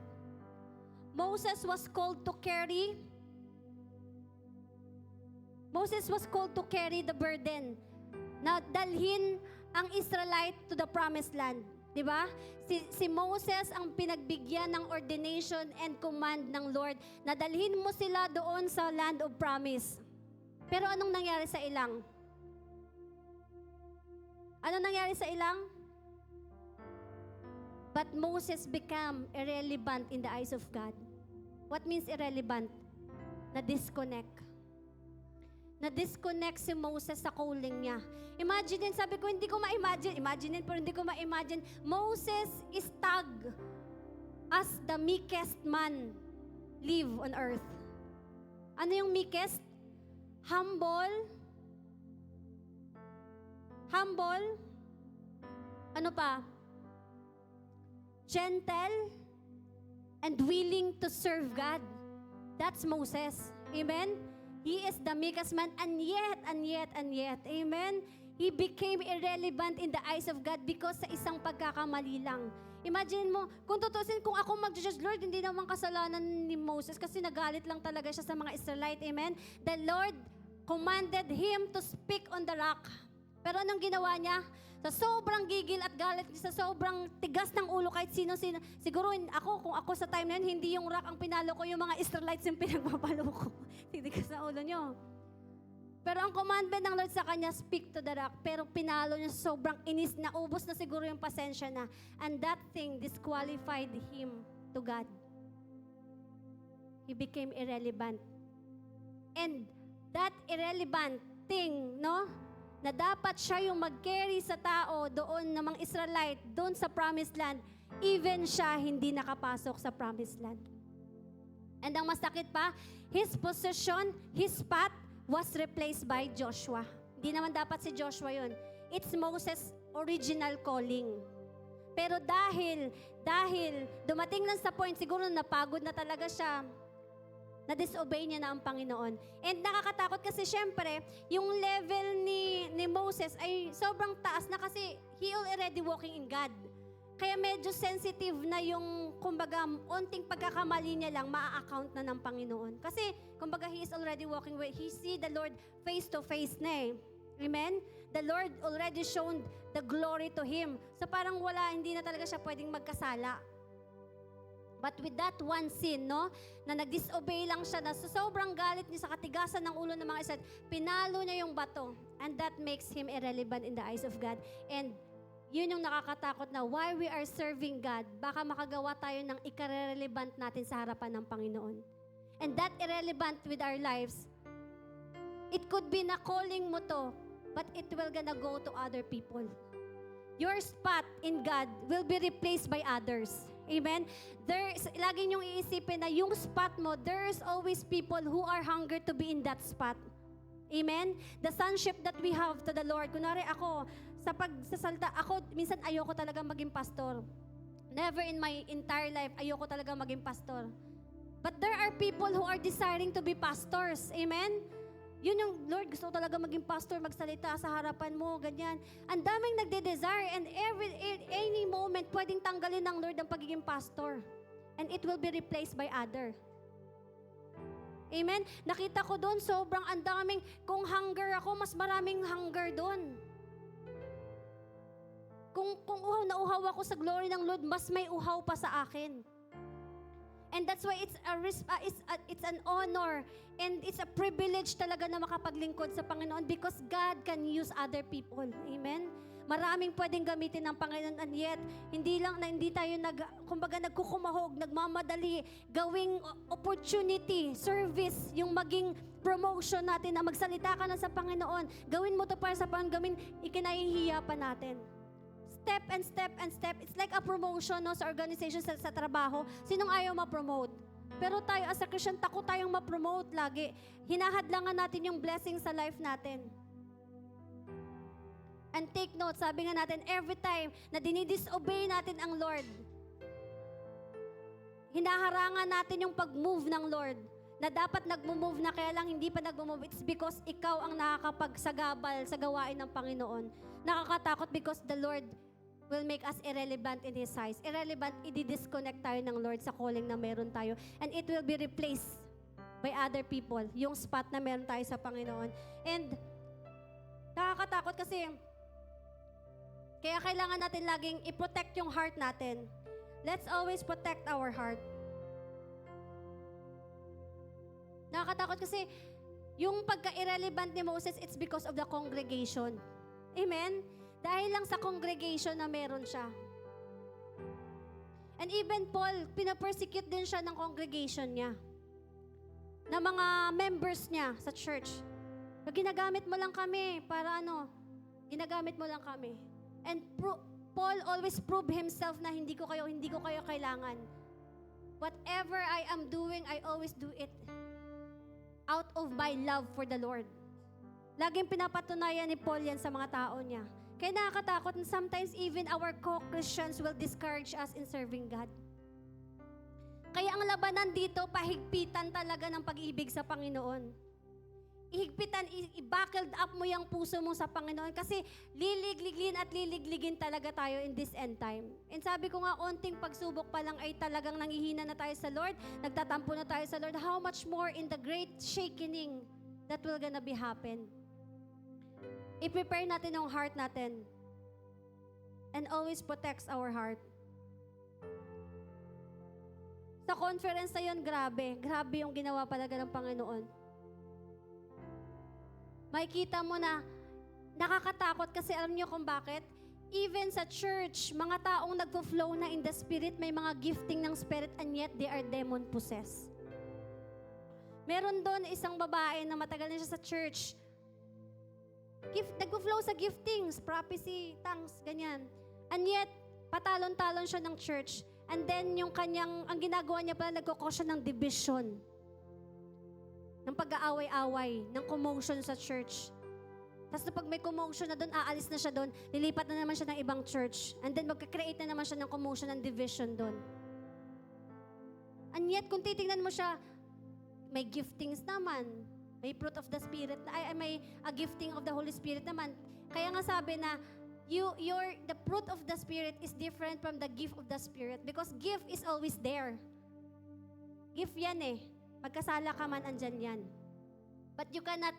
Moses was called to carry the burden na dalhin ang Israelite to the promised land. Diba? Si Moses ang pinagbigyan ng ordination and command ng Lord na dalhin mo sila doon sa land of promise. Pero anong nangyari sa ilang? Anong nangyari sa ilang? But Moses became irrelevant in the eyes of God. What means irrelevant? Na-disconnect. Na-disconnect si Moses sa calling niya. Imagine, sabi ko, hindi ko ma-imagine. Pero hindi ko ma-imagine. Moses is tagged as the meekest man live on earth. Ano yung meekest? Humble. Ano pa? Gentle. And willing to serve God. That's Moses. Amen? He is the meekest man, and yet, amen, he became irrelevant in the eyes of God because sa isang pagkakamali lang. Imagine mo, kung tutusin, kung ako mag-judge, Lord, hindi naman kasalanan ni Moses kasi nagalit lang talaga siya sa mga Israelite, amen? The Lord commanded him to speak on the rock. Pero anong ginawa niya? Sa sobrang gigil at galit, sa sobrang tigas ng ulo kahit sino-sino. Siguro kung ako sa time na yun, hindi yung rock ang pinalo ko, yung mga Israelites yung pinagpapalo ko. Tigas na ulo nyo. Pero ang commandment ng Lord sa kanya, speak to the rock. Pero pinalo niya sobrang inis, naubos na siguro yung pasensya na. And that thing disqualified him to God. He became irrelevant. And that irrelevant thing, no? Na dapat siya yung mag-carry sa tao doon ng mga Israelite, doon sa promised land, even siya hindi nakapasok sa promised land. And ang masakit pa, his position, his path, was replaced by Joshua. Hindi naman dapat si Joshua yun. It's Moses' original calling. Pero dahil dumating lang sa point, siguro napagod na talaga siya, na-disobey niya na ang Panginoon. And nakakatakot kasi syempre, yung level ni Moses ay sobrang taas na kasi he already walking in God. Kaya medyo sensitive na yung, kumbaga, onting pagkakamali niya lang, maa-account na ng Panginoon. Kasi, kumbaga, he is already walking with, he see the Lord face to face na eh. Amen? The Lord already shown the glory to him. So parang hindi na talaga siya pwedeng magkasala. But with that one sin, no, na nag-disobey lang siya, na sobrang galit niya sa katigasan ng ulo ng mga Israel, pinalo niya yung bato. And that makes him irrelevant in the eyes of God. And yun yung nakakatakot na why we are serving God, baka makagawa tayo ng ikarelevant natin sa harapan ng Panginoon. And that irrelevant with our lives, it could be na calling mo to, but it will gonna go to other people. Your spot in God will be replaced by others. Amen? Lagi niyong iisipin na yung spot mo, there's always people who are hunger to be in that spot. Amen? The sonship that we have to the Lord. Kunwari ako, sa pagsasalta, minsan ayoko talaga maging pastor. Never in my entire life, ayoko talaga maging pastor. But there are people who are desiring to be pastors. Amen? Yun yung, Lord, gusto ko talaga maging pastor, magsalita sa harapan mo, ganyan. Ang daming nagde-desire and any moment, pwedeng tanggalin ng Lord ang pagiging pastor. And it will be replaced by other. Amen? Nakita ko doon, sobrang andaming, kung hunger ako, mas maraming hunger doon. Kung uhaw na uhaw ako sa glory ng Lord, mas may uhaw pa sa akin. And that's why it's an honor and it's a privilege talaga na makapaglingkod sa Panginoon because God can use other people. Amen? Maraming pwedeng gamitin ng Panginoon and yet, hindi tayo nagkukumahog, nagmamadali, gawing opportunity, service, yung maging promotion natin na magsalita ka na sa Panginoon. Gawin mo to para sa Panginoon, ikinahihiya pa natin. Step and step and step. It's like a promotion no, sa organization, sa trabaho. Sinong ayaw ma-promote? Pero tayo as a Christian, takot tayong ma-promote lagi. Hinahadlangan natin yung blessing sa life natin. And take note, sabi nga natin, every time na dinidisobey natin ang Lord, hinaharangan natin yung pag-move ng Lord. Na dapat nag-move na kaya lang hindi pa nag-move. It's because ikaw ang nakakapagsagabal sa gawain ng Panginoon. Nakakatakot because the Lord will make us irrelevant in His eyes. Irrelevant, i-disconnect tayo ng Lord sa calling na meron tayo. And it will be replaced by other people. Yung spot na meron tayo sa Panginoon. And nakakatakot kasi kaya kailangan natin laging i-protect yung heart natin. Let's always protect our heart. Nakakatakot kasi yung pagka-irrelevant ni Moses, it's because of the congregation. Amen? Dahil lang sa congregation na meron siya. And even Paul, pinapersecute din siya ng congregation niya. Na mga members niya sa church. Ginagamit mo lang kami para ginagamit mo lang kami. And Paul always proved himself na hindi ko kayo kailangan. Whatever I am doing, I always do it out of my love for the Lord. Laging pinapatunayan ni Paul yan sa mga tao niya. Kaya nakakatakot na sometimes even our co-Christians will discourage us in serving God. Kaya ang labanan dito, pahigpitan talaga ng pag-ibig sa Panginoon. Ihigpitan, i-buckled up mo yung puso mo sa Panginoon kasi liligligin talaga tayo in this end time. And sabi ko nga, onting pagsubok pa lang ay talagang nangihina na tayo sa Lord, nagtatampo na tayo sa Lord. How much more in the great shaking that will gonna be happen? I-prepare natin yung heart natin and always protects our heart. Sa conference na yun, grabe yung ginawa talaga ng Panginoon. Makikita mo na nakakatakot kasi alam niyo kung bakit? Even sa church, mga taong nagpo-flow na in the Spirit, may mga gifting ng Spirit and yet they are demon-possessed. Meron doon isang babae na matagal na siya sa church. Nagpo-flow sa giftings, prophecy, tongues, ganyan. And yet, patalon-talon siya ng church. And then, ang ginagawa niya pala, nagkukos siya ng division. Ng pag-aaway-away, ng commotion sa church. Tapos pag may commotion na doon, aalis na siya doon, lilipat na naman siya ng ibang church. And then magka-create na naman siya ng commotion and division doon. And yet, kung titingnan mo siya, may giftings naman. May fruit of the Spirit, may a gifting of the Holy Spirit naman. Kaya nga sabi na, the fruit of the Spirit is different from the gift of the Spirit because gift is always there. Gift yan eh. Pagkasala ka man, andyan yan. But you cannot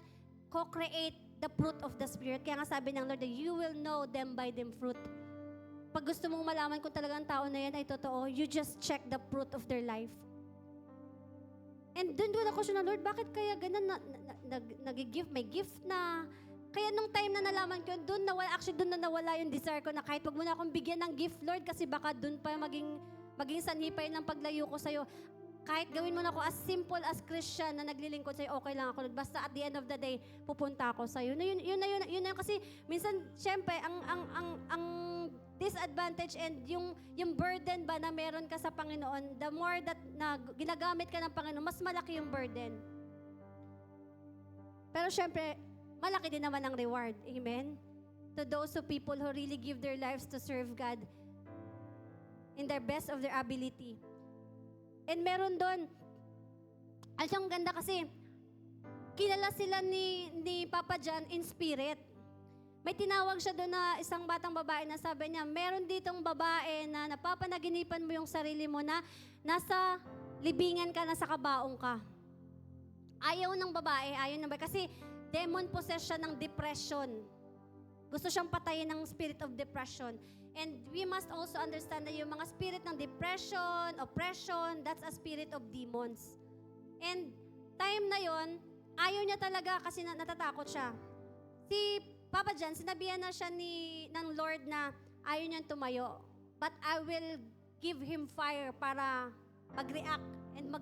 co-create the fruit of the Spirit. Kaya nga sabi ng Lord, you will know them by them fruit. Pag gusto mong malaman kung talagang tao na yan ay totoo, you just check the fruit of their life. And doon ako siya na, Lord, bakit kaya ganun nag-gift, may gift na. Kaya nung time na nalaman ko, doon na nawala yung desire ko na kahit wag mo na akong bigyan ng gift, Lord, kasi baka doon pa maging sanhipay ng paglayo ko sa'yo. Kahit gawin mo na ako as simple as Christian na naglilingkod sa'yo, okay lang ako. Basta at the end of the day, pupunta ako sa'yo. Yun na kasi minsan, syempre, ang disadvantage and yung burden ba na meron ka sa Panginoon, the more that na ginagamit ka ng Panginoon, mas malaki yung burden. Pero syempre, malaki din naman ang reward. Amen? To those people who really give their lives to serve God in their best of their ability. And meron doon, ang ganda kasi, kilala sila ni Papa John in spirit. May tinawag siya doon na isang batang babae na sabi niya, meron ditong babae na napapanaginipan mo yung sarili mo na nasa libingan ka, nasa kabaong ka. Ayaw ng babae, kasi demon possessed siya ng depression. Gusto siyang patayin ng spirit of depression. And we must also understand na yung mga spirit ng depression, oppression, that's a spirit of demons. And time na yon, ayaw niya talaga kasi natatakot siya. Si Papa John, sinabihan na siya ng Lord na ayaw niyang tumayo. But I will give him fire para mag-react and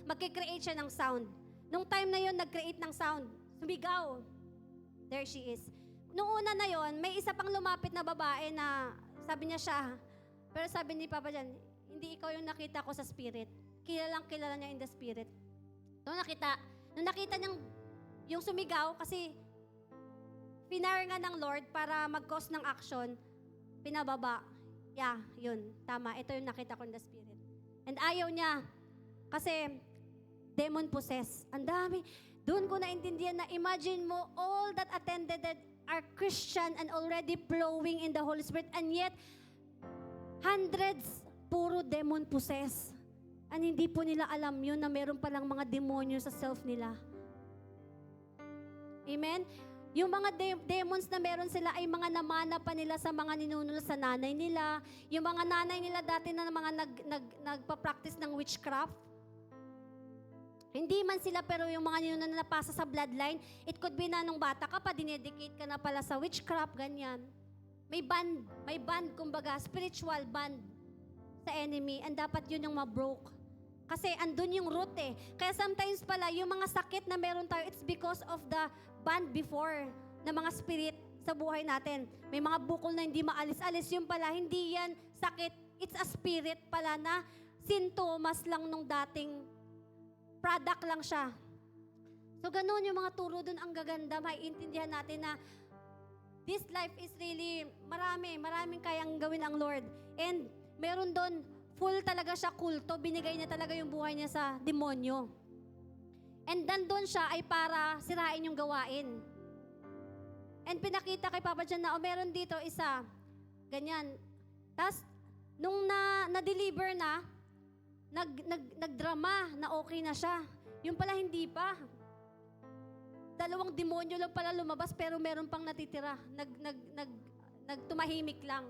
mag-create siya ng sound. Nung time na yon, nag-create ng sound. Sumigaw. There she is. Noong una na yon, may isa pang lumapit na babae na sabi niya siya. Pero sabi ni Papa John, hindi ikaw yung nakita ko sa spirit. Kilala niya in the spirit. Nung nakita niyang yung sumigaw, kasi pinare nga ng Lord para mag-cause ng action, pinababa. Yeah, yun. Tama. Ito yung nakita ko in the spirit. And ayaw niya. Kasi demon possessed. Ang dami. Doon ko naintindihan na imagine mo all that attended that are Christian and already flowing in the Holy Spirit and yet hundreds puro demon possessed. And hindi po nila alam yun na meron palang mga demonyo sa self nila. Amen? Yung mga demons na meron sila ay mga namana pa nila sa mga ninuno sa nanay nila. Yung mga nanay nila dati na mga nagpa-practice ng witchcraft. Hindi man sila, pero yung mga ninuno na napasa sa bloodline, it could be na nung bata ka pa, dinedicate ka na pala sa witchcraft, ganyan. May band, kumbaga, spiritual band sa enemy, and dapat yun yung ma-broke. Kasi andun yung root eh. Kaya sometimes pala, yung mga sakit na meron tayo, it's because of the band before na mga spirit sa buhay natin. May mga bukol na hindi maalis-alis, yung pala, hindi yan sakit. It's a spirit pala na sintomas lang nung dating product lang siya. So, ganun yung mga turo dun, ang gaganda. Maiintindihan natin na this life is really, maraming kayang gawin ang Lord. And meron dun, full talaga siya kulto. Binigay niya talaga yung buhay niya sa demonyo. And nandun siya ay para sirain yung gawain. And pinakita kay Papa John na, meron dito isa, ganyan. Tapos, nung na-deliver na, nagdrama na okay na siya. Yung pala hindi pa. 2 demonyo lang pala lumabas pero meron pang natitira. Nagtumahimik lang.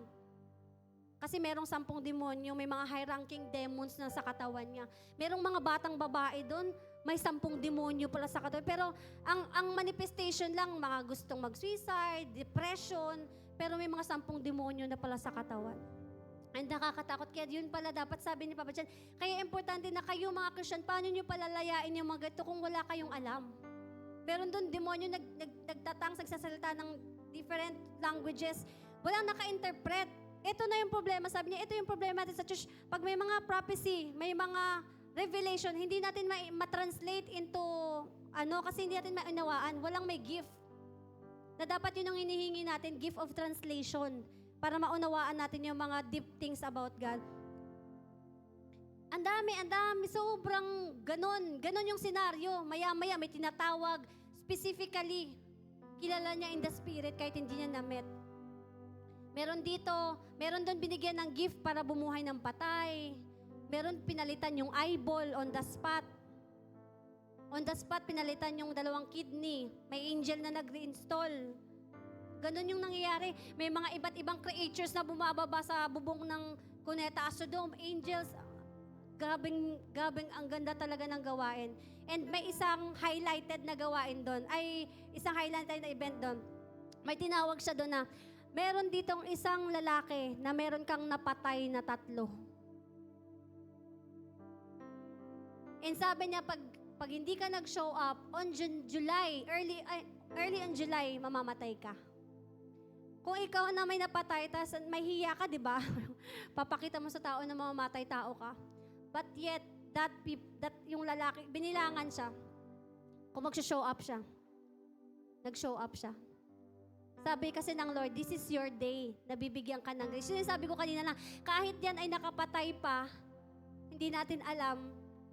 Kasi merong 10 demonyo, may mga high-ranking demons na sa katawan niya. Merong mga batang babae doon, may 10 demonyo pala sa katawan. Pero ang manifestation lang, mga gustong mag-suicide, depression, pero may mga 10 demonyo na pala sa katawan. And nakakatakot. Kaya yun pala dapat sabi ni Papa Jan, kaya importante na kayo mga Christian, paano nyo palalayain yung mga ganito kung wala kayong alam? Meron doon demonyo nagtatangs, nagsasalita ng different languages. Walang naka-interpret. Ito na yung problema. Sabi niya, ito yung problema natin sa church. Pag may mga prophecy, may mga revelation, hindi natin ma-translate into kasi hindi natin mainawaan. Walang may gift. Na dapat yun ang hinihingi natin, gift of translation, para maunawaan natin yung mga deep things about God. Ang dami, sobrang ganon yung senaryo. Maya-maya may tinatawag, specifically, kilala niya in the spirit kahit hindi niya na-met. Meron doon binigyan ng gift para bumuhay ng patay. Meron pinalitan yung eyeball on the spot. On the spot, pinalitan yung 2 kidney. May angel na nag-reinstall. Ganon yung nangyayari. May mga iba't ibang creatures na bumababa sa bubong ng Cuneta Astrodome. Angels, gabing ang ganda talaga ng gawain. And may isang highlighted na gawain doon. Isang highlighted na event doon. May tinawag siya doon na, meron ditong isang lalaki na meron kang napatay na 3. And sabi niya, pag hindi ka nag-show up, on July, early on July, mamamatay ka. Kung ikaw na may napatay, tas may hiya ka, di ba? Papakita mo sa tao na mamamatay tao ka. But yet, that yung lalaki, binilangan siya. Kung mag-show up siya. Nag-show up siya. Sabi kasi ng Lord, this is your day. Nabibigyan ka ng grace. Yung sabi ko kanina na, kahit yan ay nakapatay pa, hindi natin alam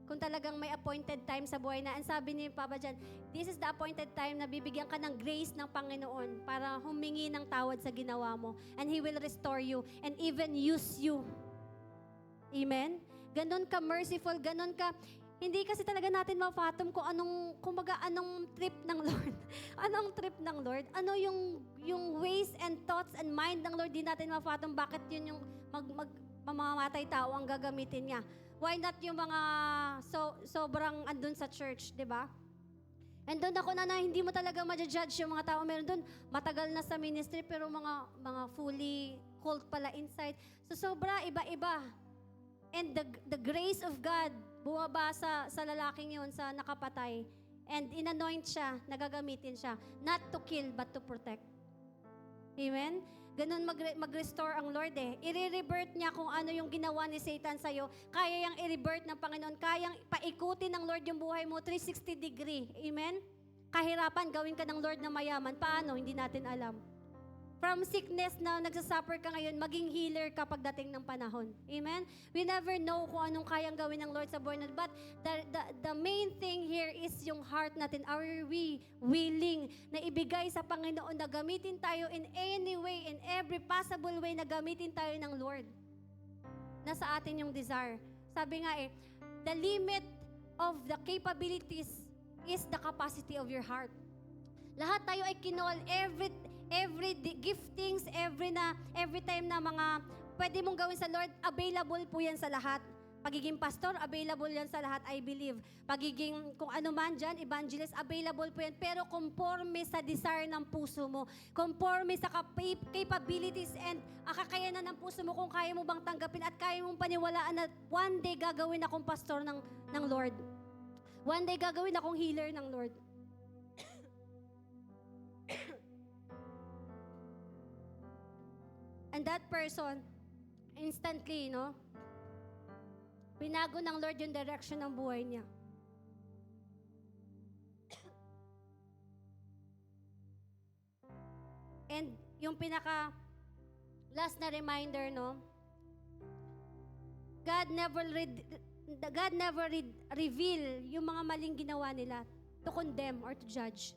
kung talagang may appointed time sa buhay na. And sabi ni Papa Jan, this is the appointed time na bibigyan ka ng grace ng Panginoon para humingi ng tawad sa ginawa mo. And He will restore you and even use you. Amen? Ganon ka merciful, ganon ka. Hindi kasi talaga natin ma-fathom kung anong trip ng Lord. Anong trip ng Lord? Ano yung ways and thoughts and mind ng Lord, di natin ma-fathom bakit yun yung mamamatay tao ang gagamitin niya. Why not yung mga sobrang andun sa church, di ba? And doon ako na hindi mo talaga ma-judge yung mga tao. Meron doon, matagal na sa ministry, pero mga fully cult pala inside. So sobra, iba-iba. And the grace of God, bumaba sa lalaking yun, sa nakapatay. And inanoint siya, nagagamitin siya. Not to kill, but to protect. Amen? Ganun mag-restore ang Lord eh. I-rebirth niya kung ano yung ginawa ni Satan sa'yo. Kaya yung i-rebirth ng Panginoon. Kayang paikutin ng Lord yung buhay mo 360 degree. Amen? Kahirapan, gawin ka ng Lord na mayaman. Paano? Hindi natin alam. From sickness na nagsasuffer ka ngayon, maging healer ka pagdating ng panahon. Amen? We never know kung anong kayang gawin ng Lord sa buhay natin. But the main thing here is yung heart natin. Are we willing na ibigay sa Panginoon na gamitin tayo in any way, in every possible way na gamitin tayo ng Lord? Nasa atin yung desire. Sabi nga the limit of the capabilities is the capacity of your heart. Lahat tayo ay kinol, every giftings, every time na mga pwede mong gawin sa Lord, available po yan sa lahat. Pagiging pastor, available yan sa lahat, I believe. Pagiging kung ano man dyan, evangelist, available po yan. Pero conforme sa desire ng puso mo, conforme sa capabilities and kakayanan ng puso mo, kung kaya mo bang tanggapin at kaya mong paniwalaan na one day gagawin akong pastor ng Lord. One day gagawin akong healer ng Lord. And that person, instantly, binago ng Lord yung direction ng buhay niya. And yung last na reminder, God never reveal yung mga maling ginawa nila to condemn or to judge.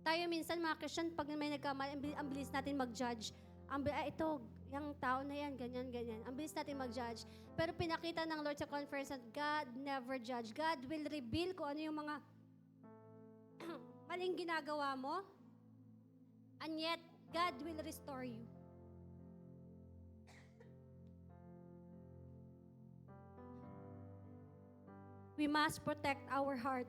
Tayo minsan, mga Christian, pag may nagkamali, ang bilis natin mag-judge. Ito, yung tao na yan, ganyan, ganyan. Ang bilis natin mag-judge. Pero pinakita ng Lord sa conference that God never judge. God will reveal kung ano yung mga maling ginagawa mo. And yet, God will restore you. We must protect our heart.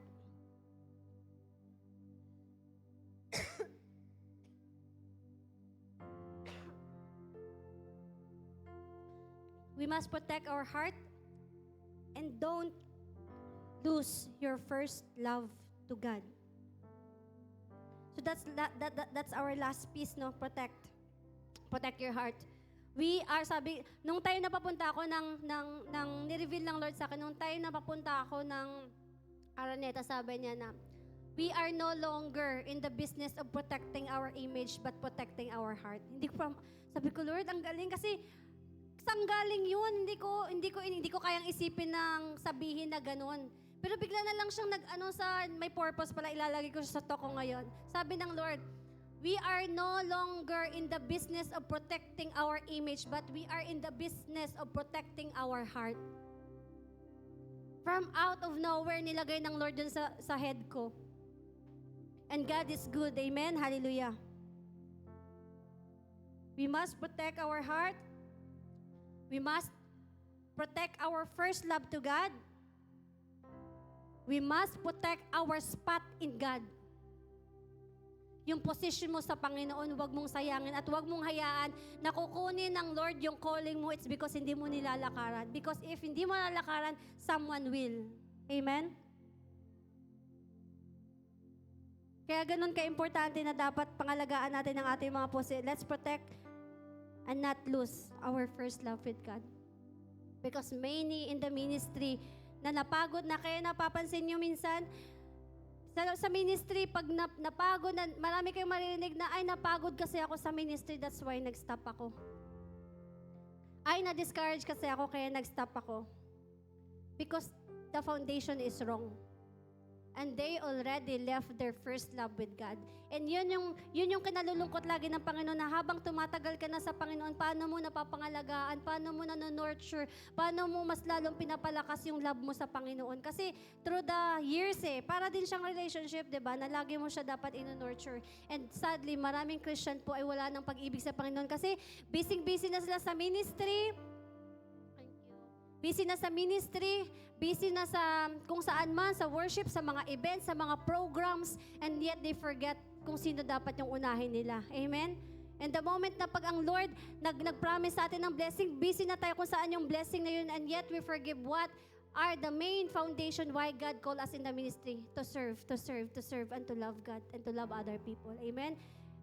We must protect our heart and don't lose your first love to God. So that's our last piece, no? Protect your heart. We are, sabi, nung tayo napapunta ako nireveal ng Lord sa akin, nung tayo napapunta ako ng Araneta, sabi niya na, we are no longer in the business of protecting our image, but protecting our heart. Sabi ko, Lord, ang galing kasi, saan galing yun? Hindi ko kayang isipin ng sabihin na ganun. Pero bigla na lang siyang may purpose pala, ilalagay ko siya sa toko ngayon. Sabi ng Lord, we are no longer in the business of protecting our image, but we are in the business of protecting our heart. From out of nowhere, nilagay ng Lord dun sa head ko. And God is good. Amen? Hallelujah. We must protect our heart. We must protect our first love to God. We must protect our spot in God. Yung position mo sa Panginoon, huwag mong sayangin at huwag mong hayaan na kukunin ng Lord yung calling mo. It's because hindi mo nilalakaran. Because if hindi mo nilalakaran, someone will. Amen? Kaya ganun ka-importante na dapat pangalagaan natin ang ating mga position. Let's protect and not lose our first love with God. Because many in the ministry na napagod na, kaya napapansin nyo minsan, sa ministry, pag napagod na, marami kayong maririnig na, ay, napagod kasi ako sa ministry, that's why nag-stop ako. Ay, na-discourage kasi ako, kaya nag-stop ako. Because the foundation is wrong. And they already left their first love with God. And yun yung kinalulungkot lagi ng Panginoon, na habang tumatagal ka na sa Panginoon, paano mo napapangalagaan, paano mo nurture, paano mo mas lalong pinapalakas yung love mo sa Panginoon. Kasi through the years para din siyang relationship, diba, na lagi mo siya dapat ino-nurture. And sadly, maraming Christian po ay wala ng pag-ibig sa Panginoon kasi busy na sila sa ministry, busy na sa ministry, busy na sa kung saan man, sa worship, sa mga events, sa mga programs, and yet they forget kung sino dapat yung unahin nila. Amen? And the moment na pag ang Lord nag-promise sa atin ng blessing, busy na tayo kung saan yung blessing na yun, and yet we forgive what are the main foundation why God called us in the ministry, to serve, and to love God, and to love other people. Amen?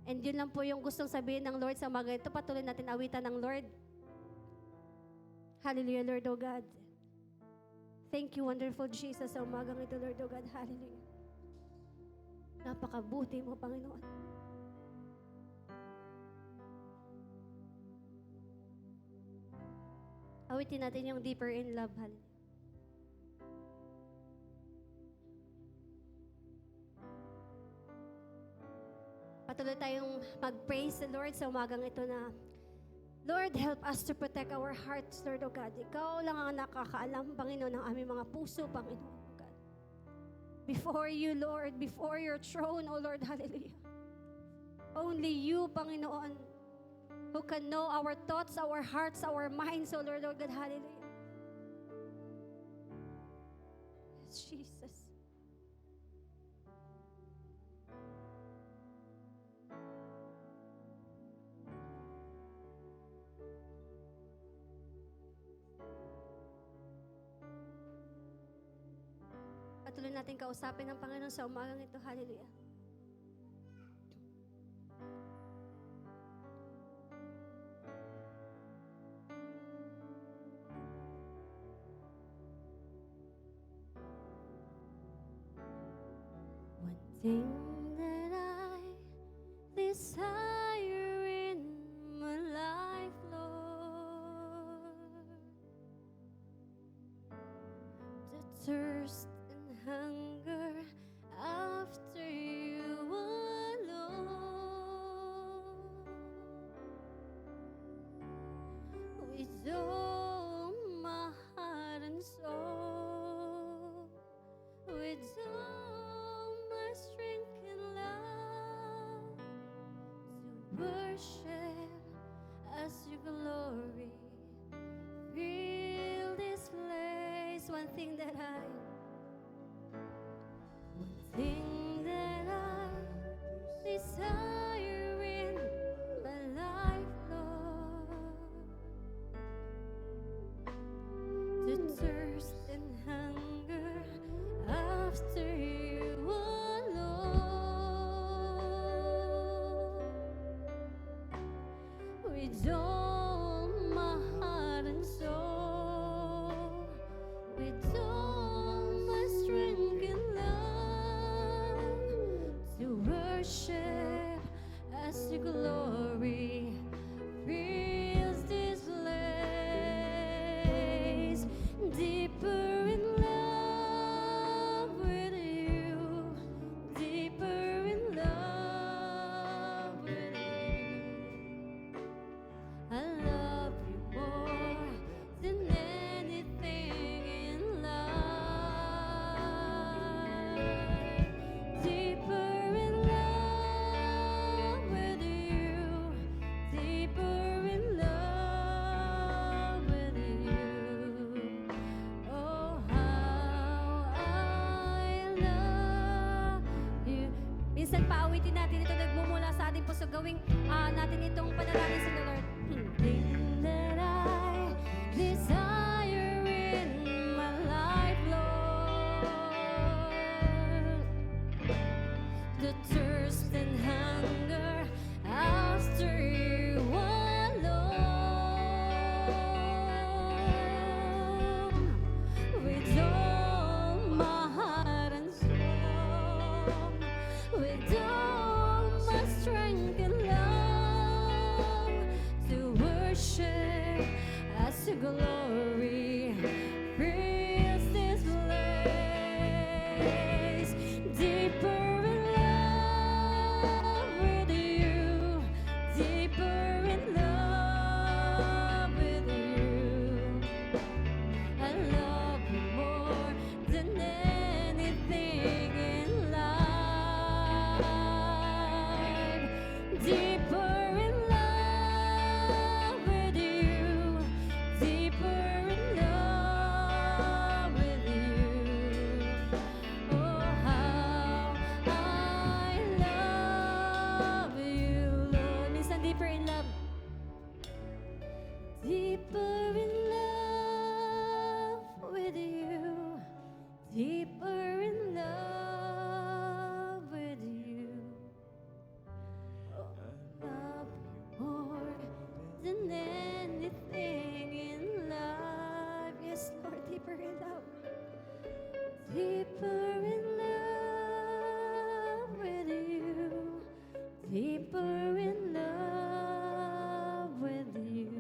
And yun lang po yung gustong sabihin ng Lord sa mga ito. Patuloy natin awitan ng Lord. Hallelujah, Lord, O God. Thank you, wonderful Jesus, sa umagang ito, Lord, O God. Hallelujah. Napakabuti mo, Panginoon. Awitin natin yung deeper in love. Hallelujah. Patuloy tayong mag-praise the Lord sa umagang ito na, Lord, help us to protect our hearts, Lord, O God. Ikaw lang ang nakakaalam, Panginoon, ng aming mga puso, Panginoon, O God. Before you, Lord, before your throne, O Lord, hallelujah. Only you, Panginoon, who can know our thoughts, our hearts, our minds, O Lord, O God, hallelujah. Yes, Jesus. Patuloy natin kausapin ng Panginoon sa umagang ito. Hallelujah. One thing that I desire in my life, Lord, the thirst and hunger after you alone. With all my heart and soul, with all my strength and love, to worship as your glory fill this place. One thing that I worship as your glory fills this place. Deeper in love with you, deeper in love with you. I love you more than anything in life. Deeper in love with you, deeper in love with you. Oh, how I love you. Minsan paawitin natin ito, nagmumula sa ating puso. Gawing natin itong panalangin sa Lord. Thing that I desire in my life, Lord, the thirst and hunger after you alone. With all my heart and soul, with all my strength and love, to worship as your glory fills this place. Deeper in love with you, deeper in love with you. I love you more than anything in life. Deeper in love with you, deeper in love with you. Oh, how I love you, Lord. Minsan deeper in love. Deeper in love with you, deeper in love with you. Oh, love you more than anything in life. Yes, Lord, deeper in love. Deeper in love with you, deeper in love with you.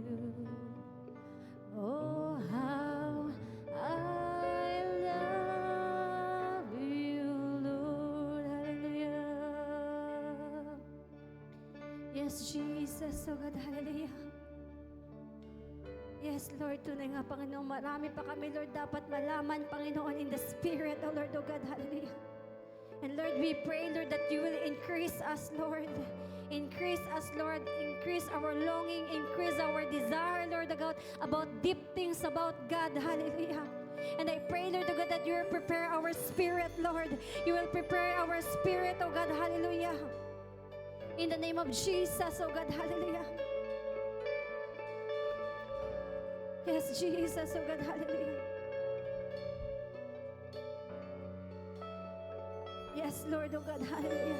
Oh, how I love you, Lord. Hallelujah. Yes, Jesus. Oh God, hallelujah. Yes, Lord, tunay nga, Panginoon, marami pa kami, Lord, dapat malaman, Panginoon, in the Spirit, oh Lord, oh God, hallelujah. And Lord, we pray, Lord, that you will increase us, Lord. Increase us, Lord. Increase our longing, increase our desire, Lord, oh God, about deep things about God, hallelujah. And I pray, Lord, oh God, that you will prepare our spirit, Lord. You will prepare our spirit, oh God, hallelujah. In the name of Jesus, oh God, hallelujah. Yes, Jesus, oh God, hallelujah. Yes, Lord, oh God, hallelujah.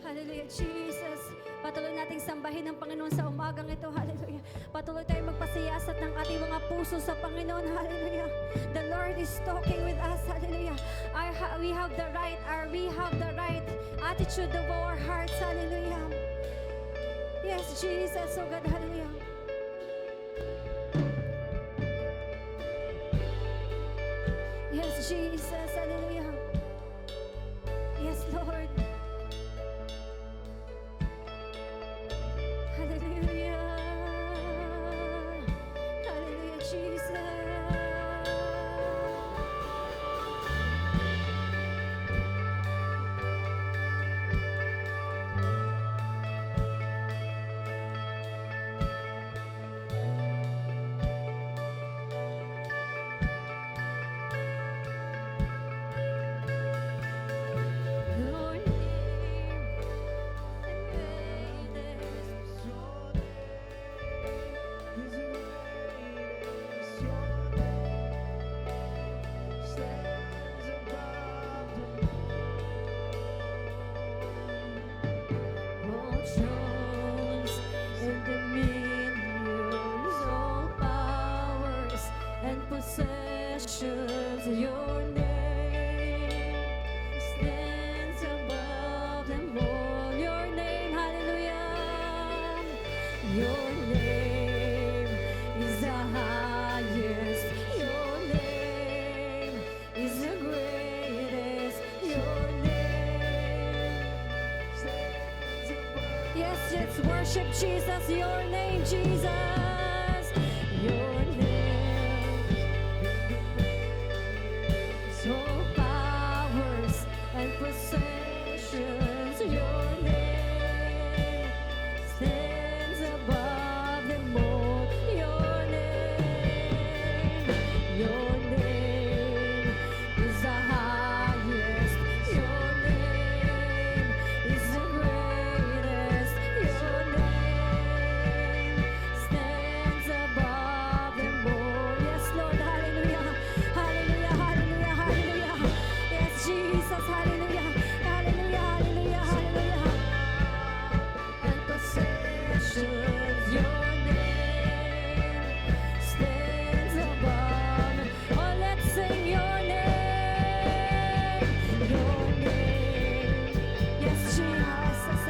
Hallelujah, Jesus. Patuloy nating sambahin ang Panginoon sa umagang ito. Hallelujah. Patuloy tayong magpasiyasat ng ating mga puso sa Panginoon. Hallelujah. The Lord is talking with us. Hallelujah. We have the right, we have the right attitude of our hearts. Hallelujah. Yes, Jesus. Oh God, hallelujah. Yes, Jesus. Hallelujah. Yes, Lord. Hallelujah. Hallelujah, Jesus. Your Your name stands above them all. Your name, hallelujah. Your name is the highest. Your name is the greatest. Your name stands above. Yes, let's worship Jesus. Your name, Jesus. Your name. All powers and possessions, your name stands above them all. Your name is the highest. Your name is the greatest. Your name stands above them all. Yes, Lord, hallelujah, hallelujah, hallelujah, hallelujah. Yes, Jesus, hallelujah, hallelujah, hallelujah, hallelujah. And possessions, your name stands above. Oh, let's sing your name, your name. Yes, Jesus,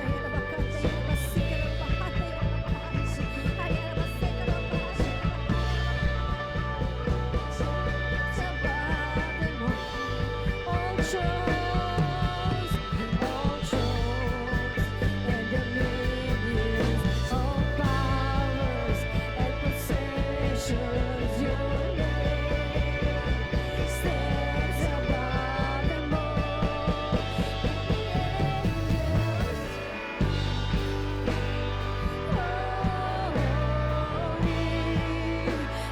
all thrones and dominions, all powers and possessions, your name stands above them all. Holy,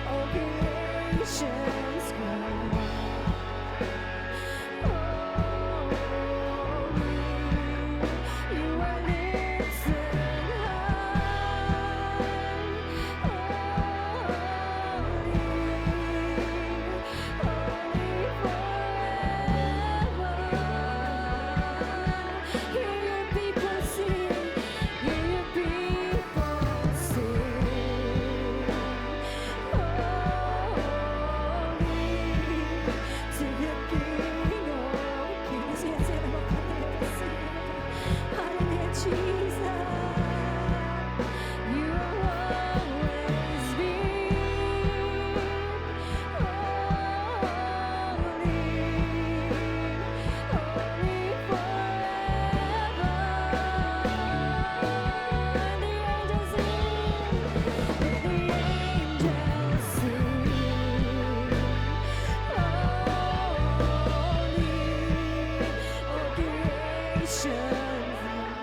all creations cry.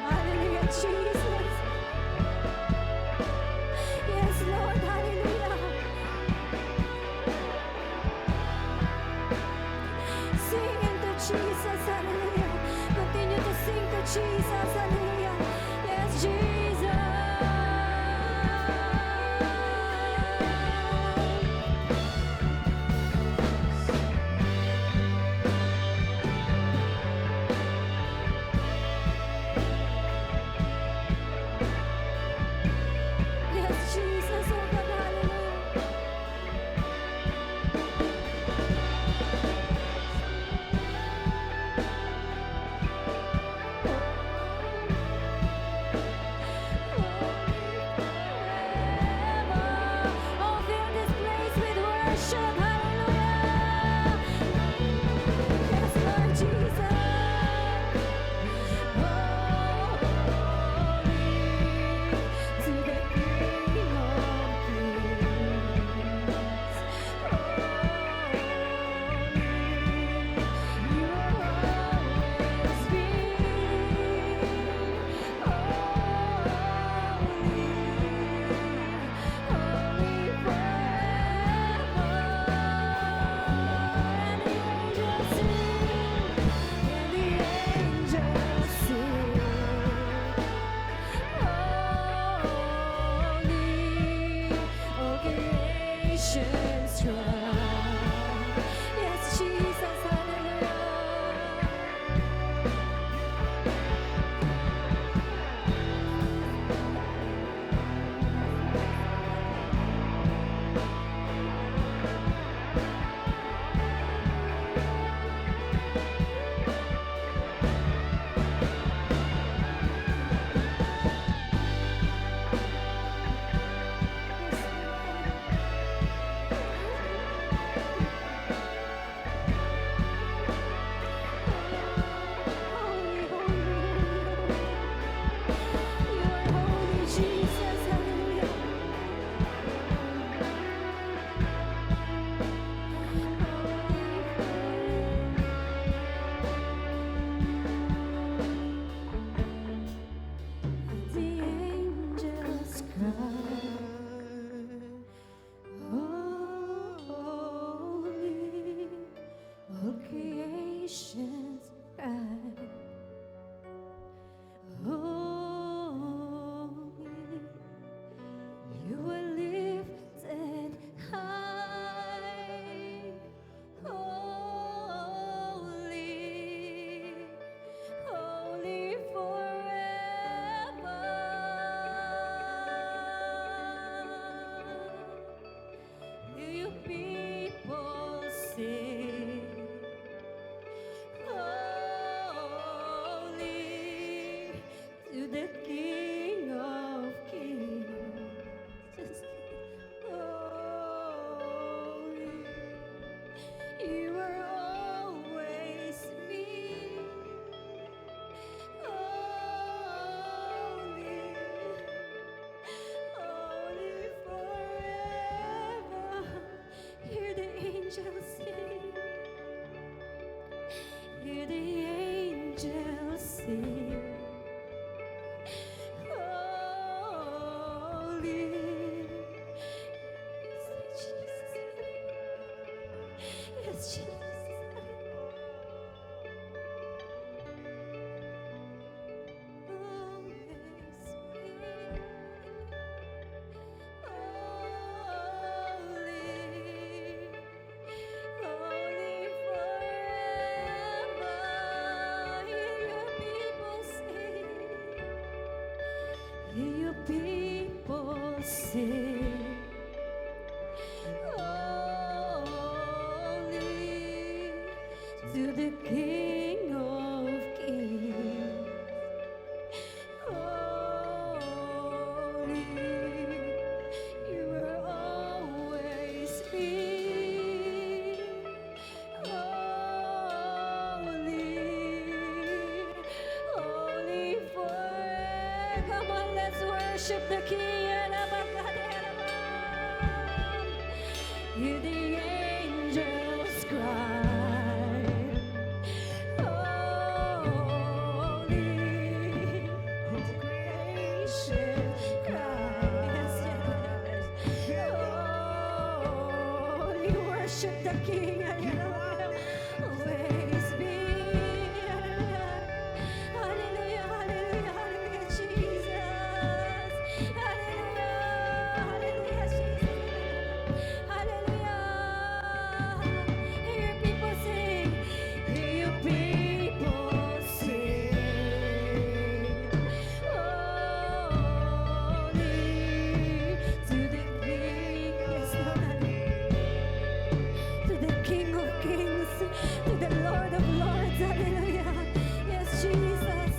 Hallelujah, Jesus. Yes, Lord, hallelujah. Sing into Jesus, hallelujah. Continue to sing to Jesus, hallelujah. Yes, Jesus. Yes, Jesus, oh God, hallelujah. nations cry, holy, you are lifted high, holy, holy forever. You people sing, holy to the King of Kings. Just holy, you are always me. Holy, holy forever. Hear the angels sing. Hear the angels sing. Holy, yes, Jesus. Hear your people sing, holy to the King of Kings. Holy, you will always be. Holy, holy forever. Come on, let's worship the King. Hear the angels cry, holy, creation cries, holy, worship the King, always be. Hallelujah, hallelujah, hallelujah, Jesus. Hallelujah, hallelujah, Jesus. Hallelujah. Hear your people sing. Hear your people sing. Holy to the King, yes, Lord, to the King of Kings, to the Lord of Lords. Hallelujah. Yes, Jesus.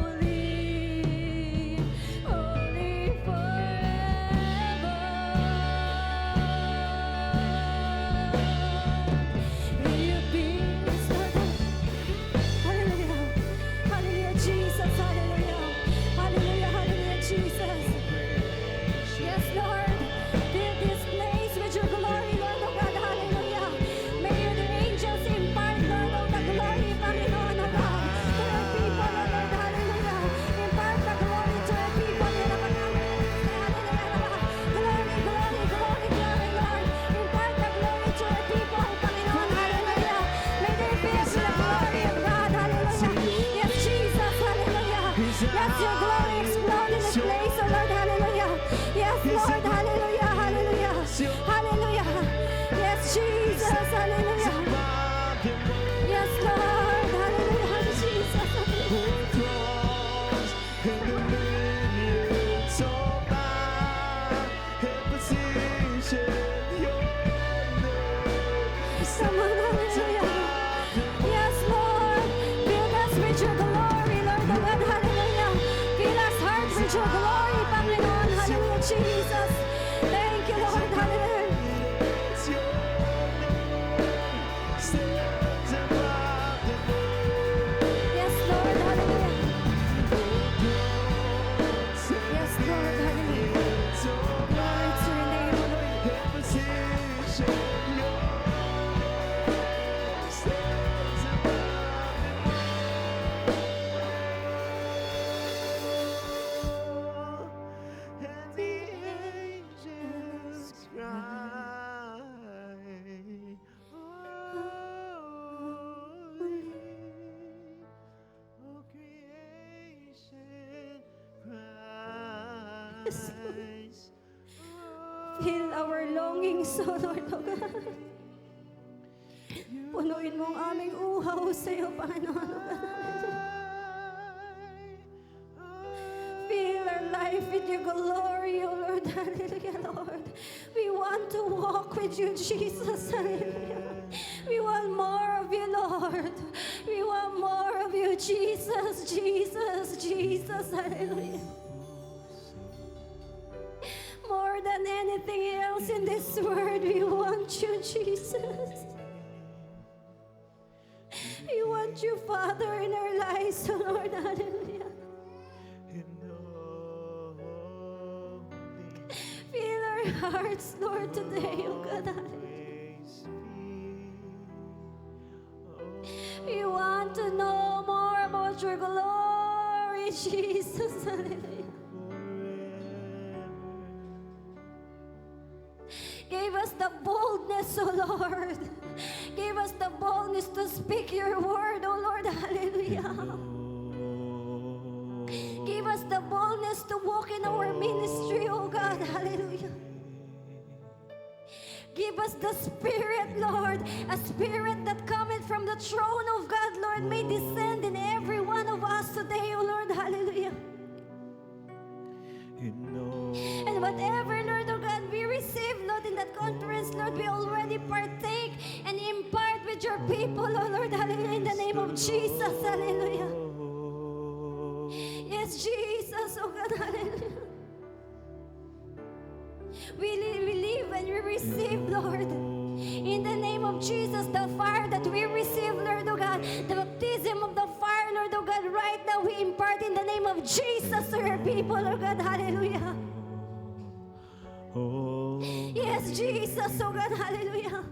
Holy, holy forever. Will you be restored? Hallelujah. Hallelujah, Jesus. Hallelujah. Hallelujah, hallelujah, Jesus. Yes, Lord. Fill this place with your glory, Lord of God. Hallelujah. May the angels impart, Lord, of the glory, Panginoon, O God, to your people, O Lord. Hallelujah. Impart the glory to your people. Hallelujah. Glory, glory, glory, glory, Lord. Impart the glory to your people, Panginoon. Hallelujah. May they feel the glory of God. Hallelujah. Yes, Jesus. Hallelujah. Let your glory explode in this place, O Lord. Hallelujah. Yes, Lord. Hallelujah. Hallelujah. Hallelujah. Yes, Jesus. Hallelujah. Yes, Lord. Hallelujah. Jesus. Come on, hallelujah. Yes, Lord. Fill us with your glory, Lord of God. Hallelujah. Fill us heart with your glory, Panginoon. Hallelujah, Jesus. Thank you, Lord. Hallelujah. Yes, Lord. Fill our longings, O Lord, O God. Punuin mo ang aming uhaw sa iyo, Panginoon, O God. Fill our life with your glory, O Lord. Hallelujah, Lord. We want to walk with you, Jesus. Hallelujah. We want more of you, Lord. We want more of you, Jesus, Jesus, Jesus. Hallelujah. More than anything else in this world, we want you, Jesus. We want you, Father, in our lives, O Lord. Hallelujah. Fill our hearts, Lord, today, O God. We want to know more about your glory, Jesus. Hallelujah. Give us the boldness, O Lord. Give us the boldness to speak your word, O Lord. Hallelujah. Give us the boldness to walk in our ministry, O God. Hallelujah. Give us the Spirit, Lord, a Spirit that cometh from the throne of God, Lord, may descend in every one of us today, O Lord. Hallelujah. And whatever, Lord, oh God, we receive, Lord, in that conference, Lord, we already partake and impart with your people, oh Lord, hallelujah, in the name of Jesus, hallelujah. Yes, Jesus, oh God, hallelujah. We live and we receive, Lord, in the name of Jesus, the fire that we receive, Lord, oh God, the baptism of the fire, Lord, oh God, right now we impart in the name of Jesus to your people, oh God, hallelujah. Yes, Jesus, oh God, hallelujah.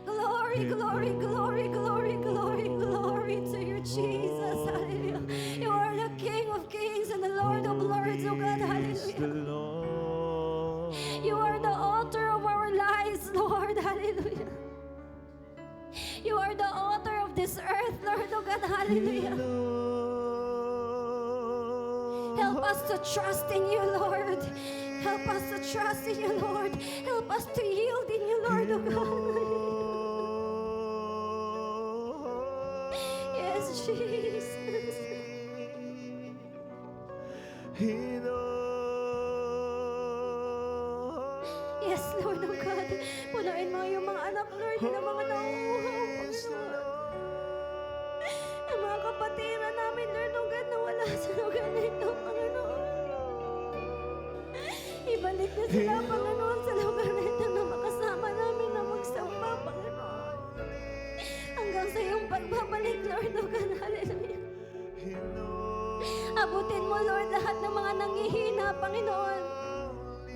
Glory, glory, glory, glory, glory, glory to you, Jesus, hallelujah. You are the King of kings and the Lord of lords, oh God, hallelujah. You are the author of our lives, Lord, hallelujah. You are the author of this earth, Lord, oh God, hallelujah. Help us to trust in you, Lord. Help us to trust in you, Lord. Help us to yield in you, Lord, oh God. Yes, Jesus. Yes, Lord, oh God. Punuin mo yung mga anak, Lord, na mga nauuhaw, Panginoon. Ang mga kapatiran namin, Lord, oh God, na wala sa lugar na ito, Panginoon. Ibalik na sila, Panginoon, sa lugar na ito na makasama namin na magsamba, Panginoon. Hanggang sa iyong pagbabalik, Lord, oh God, hallelujah. Abutin mo, Lord, lahat ng mga nanghihina, Panginoon.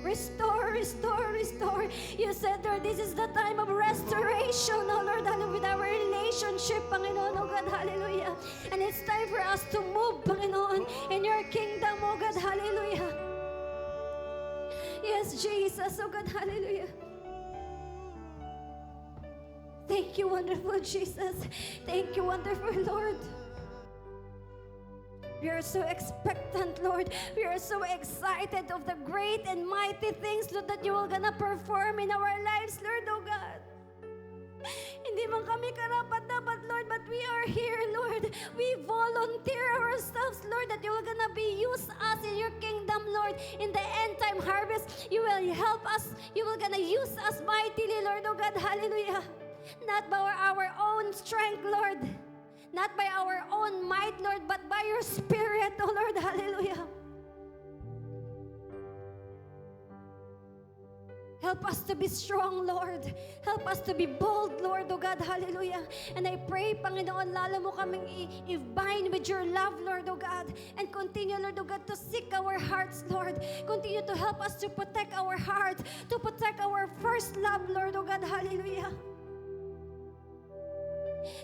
Restore, restore, restore. You said, Lord, this is the time of restoration, oh Lord, with our relationship, Panginoon, oh God, hallelujah. And it's time for us to move, Panginoon, in your kingdom, oh God, hallelujah. Yes, Jesus, oh God, hallelujah. Thank you, wonderful Jesus. Thank you, wonderful Lord. We are so expectant, Lord. We are so excited of the great and mighty things, Lord, that you are gonna perform in our lives, Lord, oh God. Hindi man kami karapat-dapat, Lord, but we are here, Lord. We volunteer ourselves, Lord, that you are gonna be use us in your kingdom, Lord. In the end time harvest, you will help us. You will gonna use us mightily, Lord, oh God, hallelujah. Not by our own strength, Lord. Not by our own might, Lord, but by your Spirit, oh Lord, hallelujah. Help us to be strong, Lord. Help us to be bold, Lord, oh God, hallelujah. And I pray, Panginoon, lalo mo kaming i-bind with your love, Lord, oh God. And continue, Lord, oh God, to seek our hearts, Lord. Continue to help us to protect our heart, to protect our first love, Lord, oh God, hallelujah.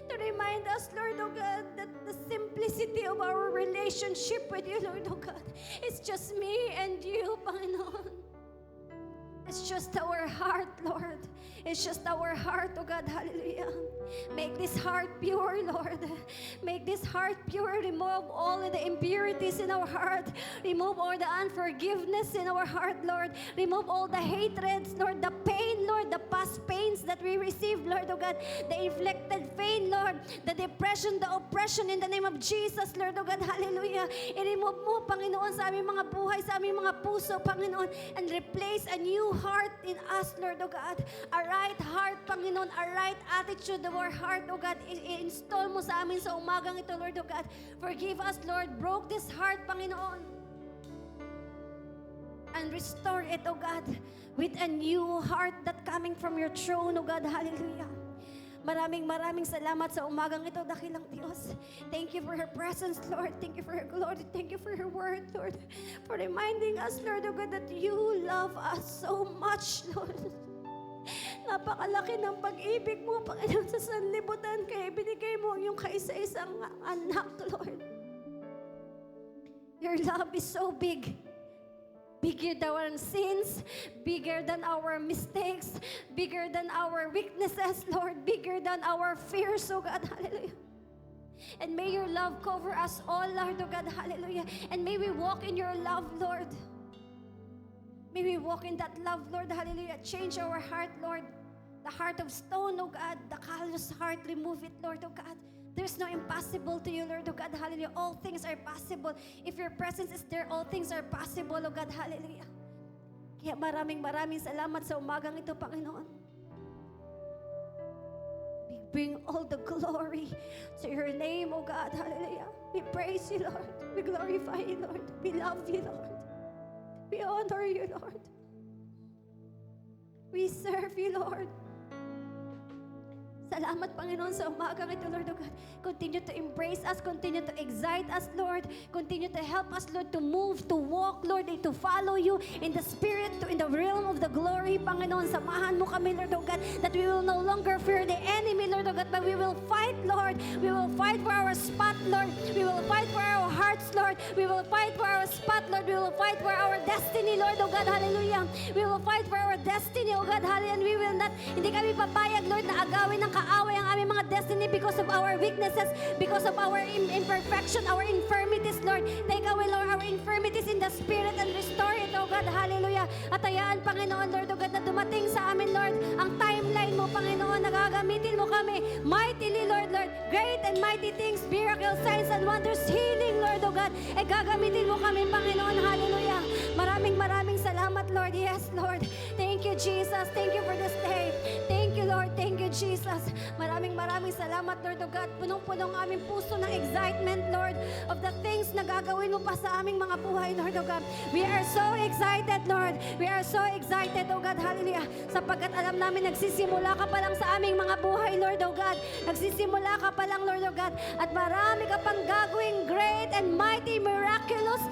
To remind us, Lord, oh God, that the simplicity of our relationship with you, Lord, oh God, is just me and you, Panginoon. It's just our heart, Lord. It's just our heart, oh God, hallelujah. Make this heart pure, Lord. Make this heart pure. Remove all of the impurities in our heart. Remove all the unforgiveness in our heart, Lord. Remove all the hatreds, Lord, the pain, Lord, the past pains that we received, Lord, oh God, the inflicted pain, Lord, the depression, the oppression in the name of Jesus, Lord, oh God, hallelujah. I-remove mo, Panginoon, sa aming mga buhay, sa aming mga puso, Panginoon, and replace a new heart in us, Lord, oh God. A right heart, Panginoon, a right attitude of our heart, oh God. I-install mo sa amin sa umagang ito, Lord, oh God. Forgive us, Lord. Broke this heart, Panginoon. And restore it, oh God, with a new heart that coming from your throne, oh God. Hallelujah. Maraming salamat sa umagang ito, dakilang Diyos. Thank you for your presence, Lord. Thank you for your glory. Thank you for your word, Lord. For reminding us, Lord, oh God, that you love us so much, Lord. Napakalaki ng pag-ibig mo, Panginoon, sa sanlibutan. Kaya binigay mo ang iyong kaisa-isang anak, Lord. Your love is so big. Bigger than our sins, bigger than our mistakes, bigger than our weaknesses, Lord, bigger than our fears, oh God, hallelujah. And may your love cover us all, Lord, oh God, hallelujah. And may we walk in your love, Lord. May we walk in that love, Lord, hallelujah. Change our heart, Lord. The heart of stone, oh God, the callous heart, remove it, Lord, oh God. There's no impossible to you, Lord, oh God, hallelujah. All things are possible. If your presence is there, all things are possible, oh God, hallelujah. Kaya maraming salamat sa umagang ito, Panginoon. We bring all the glory to your name, oh God, hallelujah. We praise you, Lord. We glorify you, Lord. We love you, Lord. We honor you, Lord. We serve you, Lord. Salamat, Panginoon, sa umagang ito, Lord, oh God. Continue to embrace us, continue to excite us, Lord. Continue to help us, Lord, to move, to walk, Lord, and to follow you in the spirit, in the realm of the glory, Panginoon. Samahan mo kami, Lord, oh God, that we will no longer fear the enemy, Lord, oh God, but we will fight, Lord. We will fight for our spot, Lord. We will fight for our hearts, Lord. We will fight for our spot, Lord. We will fight for our destiny, Lord, oh God, hallelujah. We will fight for our destiny, oh God, hallelujah. And we will not, hindi kami papayag, Lord, na agawin ng kaaway ang aming mga destiny because of our weaknesses, because of our imperfection, our infirmities, Lord. Take away, Lord, our infirmities in the spirit and restore it, oh God, hallelujah. At hayaan, Panginoon, Lord, oh God, na dumating sa amin, Lord, ang timeline mo, Panginoon, na gagamitin mo kami mightily, Lord, great and mighty things, miracles, signs and wonders, healing, Lord, oh God, gagamitin mo kami, Panginoon, hallelujah. Maraming salamat, Lord. Yes, Lord. Thank you, Jesus. Thank you for this day. Thank you, Lord. Thank you, Jesus. Maraming salamat, Lord, oh God. Punong-punong aming puso ng excitement, Lord, of the things na gagawin mo pa sa aming mga buhay, Lord, oh God. We are so excited, Lord. We are so excited, oh God, hallelujah. Sapagkat alam namin, nagsisimula ka pa lang sa aming mga buhay, Lord, oh God. Nagsisimula ka pa lang, Lord, oh God. At marami ka pang gagawing great and mighty, miraculous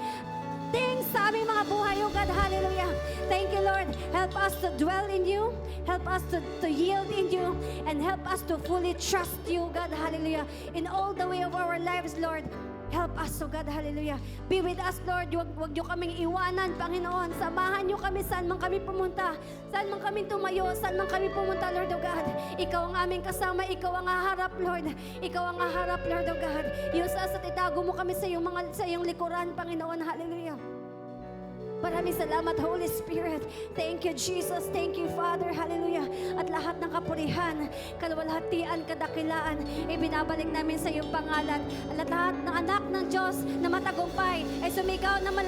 things sa aming mga buhay, oh God, hallelujah. Thank you, Lord. Help us to dwell in you. Help us to yield in you. And help us to fully trust you, God, hallelujah. In all the way of our lives, Lord. Help us, oh God, hallelujah. Be with us, Lord. Huwag niyo kaming iwanan, Panginoon. Samahan niyo kami saan man kami pumunta. Saan man kami tumayo, saan man kami pumunta, Lord, oh God. Ikaw ang aming kasama. Ikaw ang haharap, Lord. Ikaw ang haharap, Lord, oh God. Use us at itago mo kami sa iyong likuran, Panginoon, hallelujah. Maraming salamat, Holy Spirit. Thank you, Jesus. Thank you, Father. Hallelujah. At lahat ng kapurihan, kaluwalhatian, kadakilaan, ibinabalik namin sa iyong pangalan. At lahat ng anak ng Diyos na matagumpay ay sumigaw na malakas.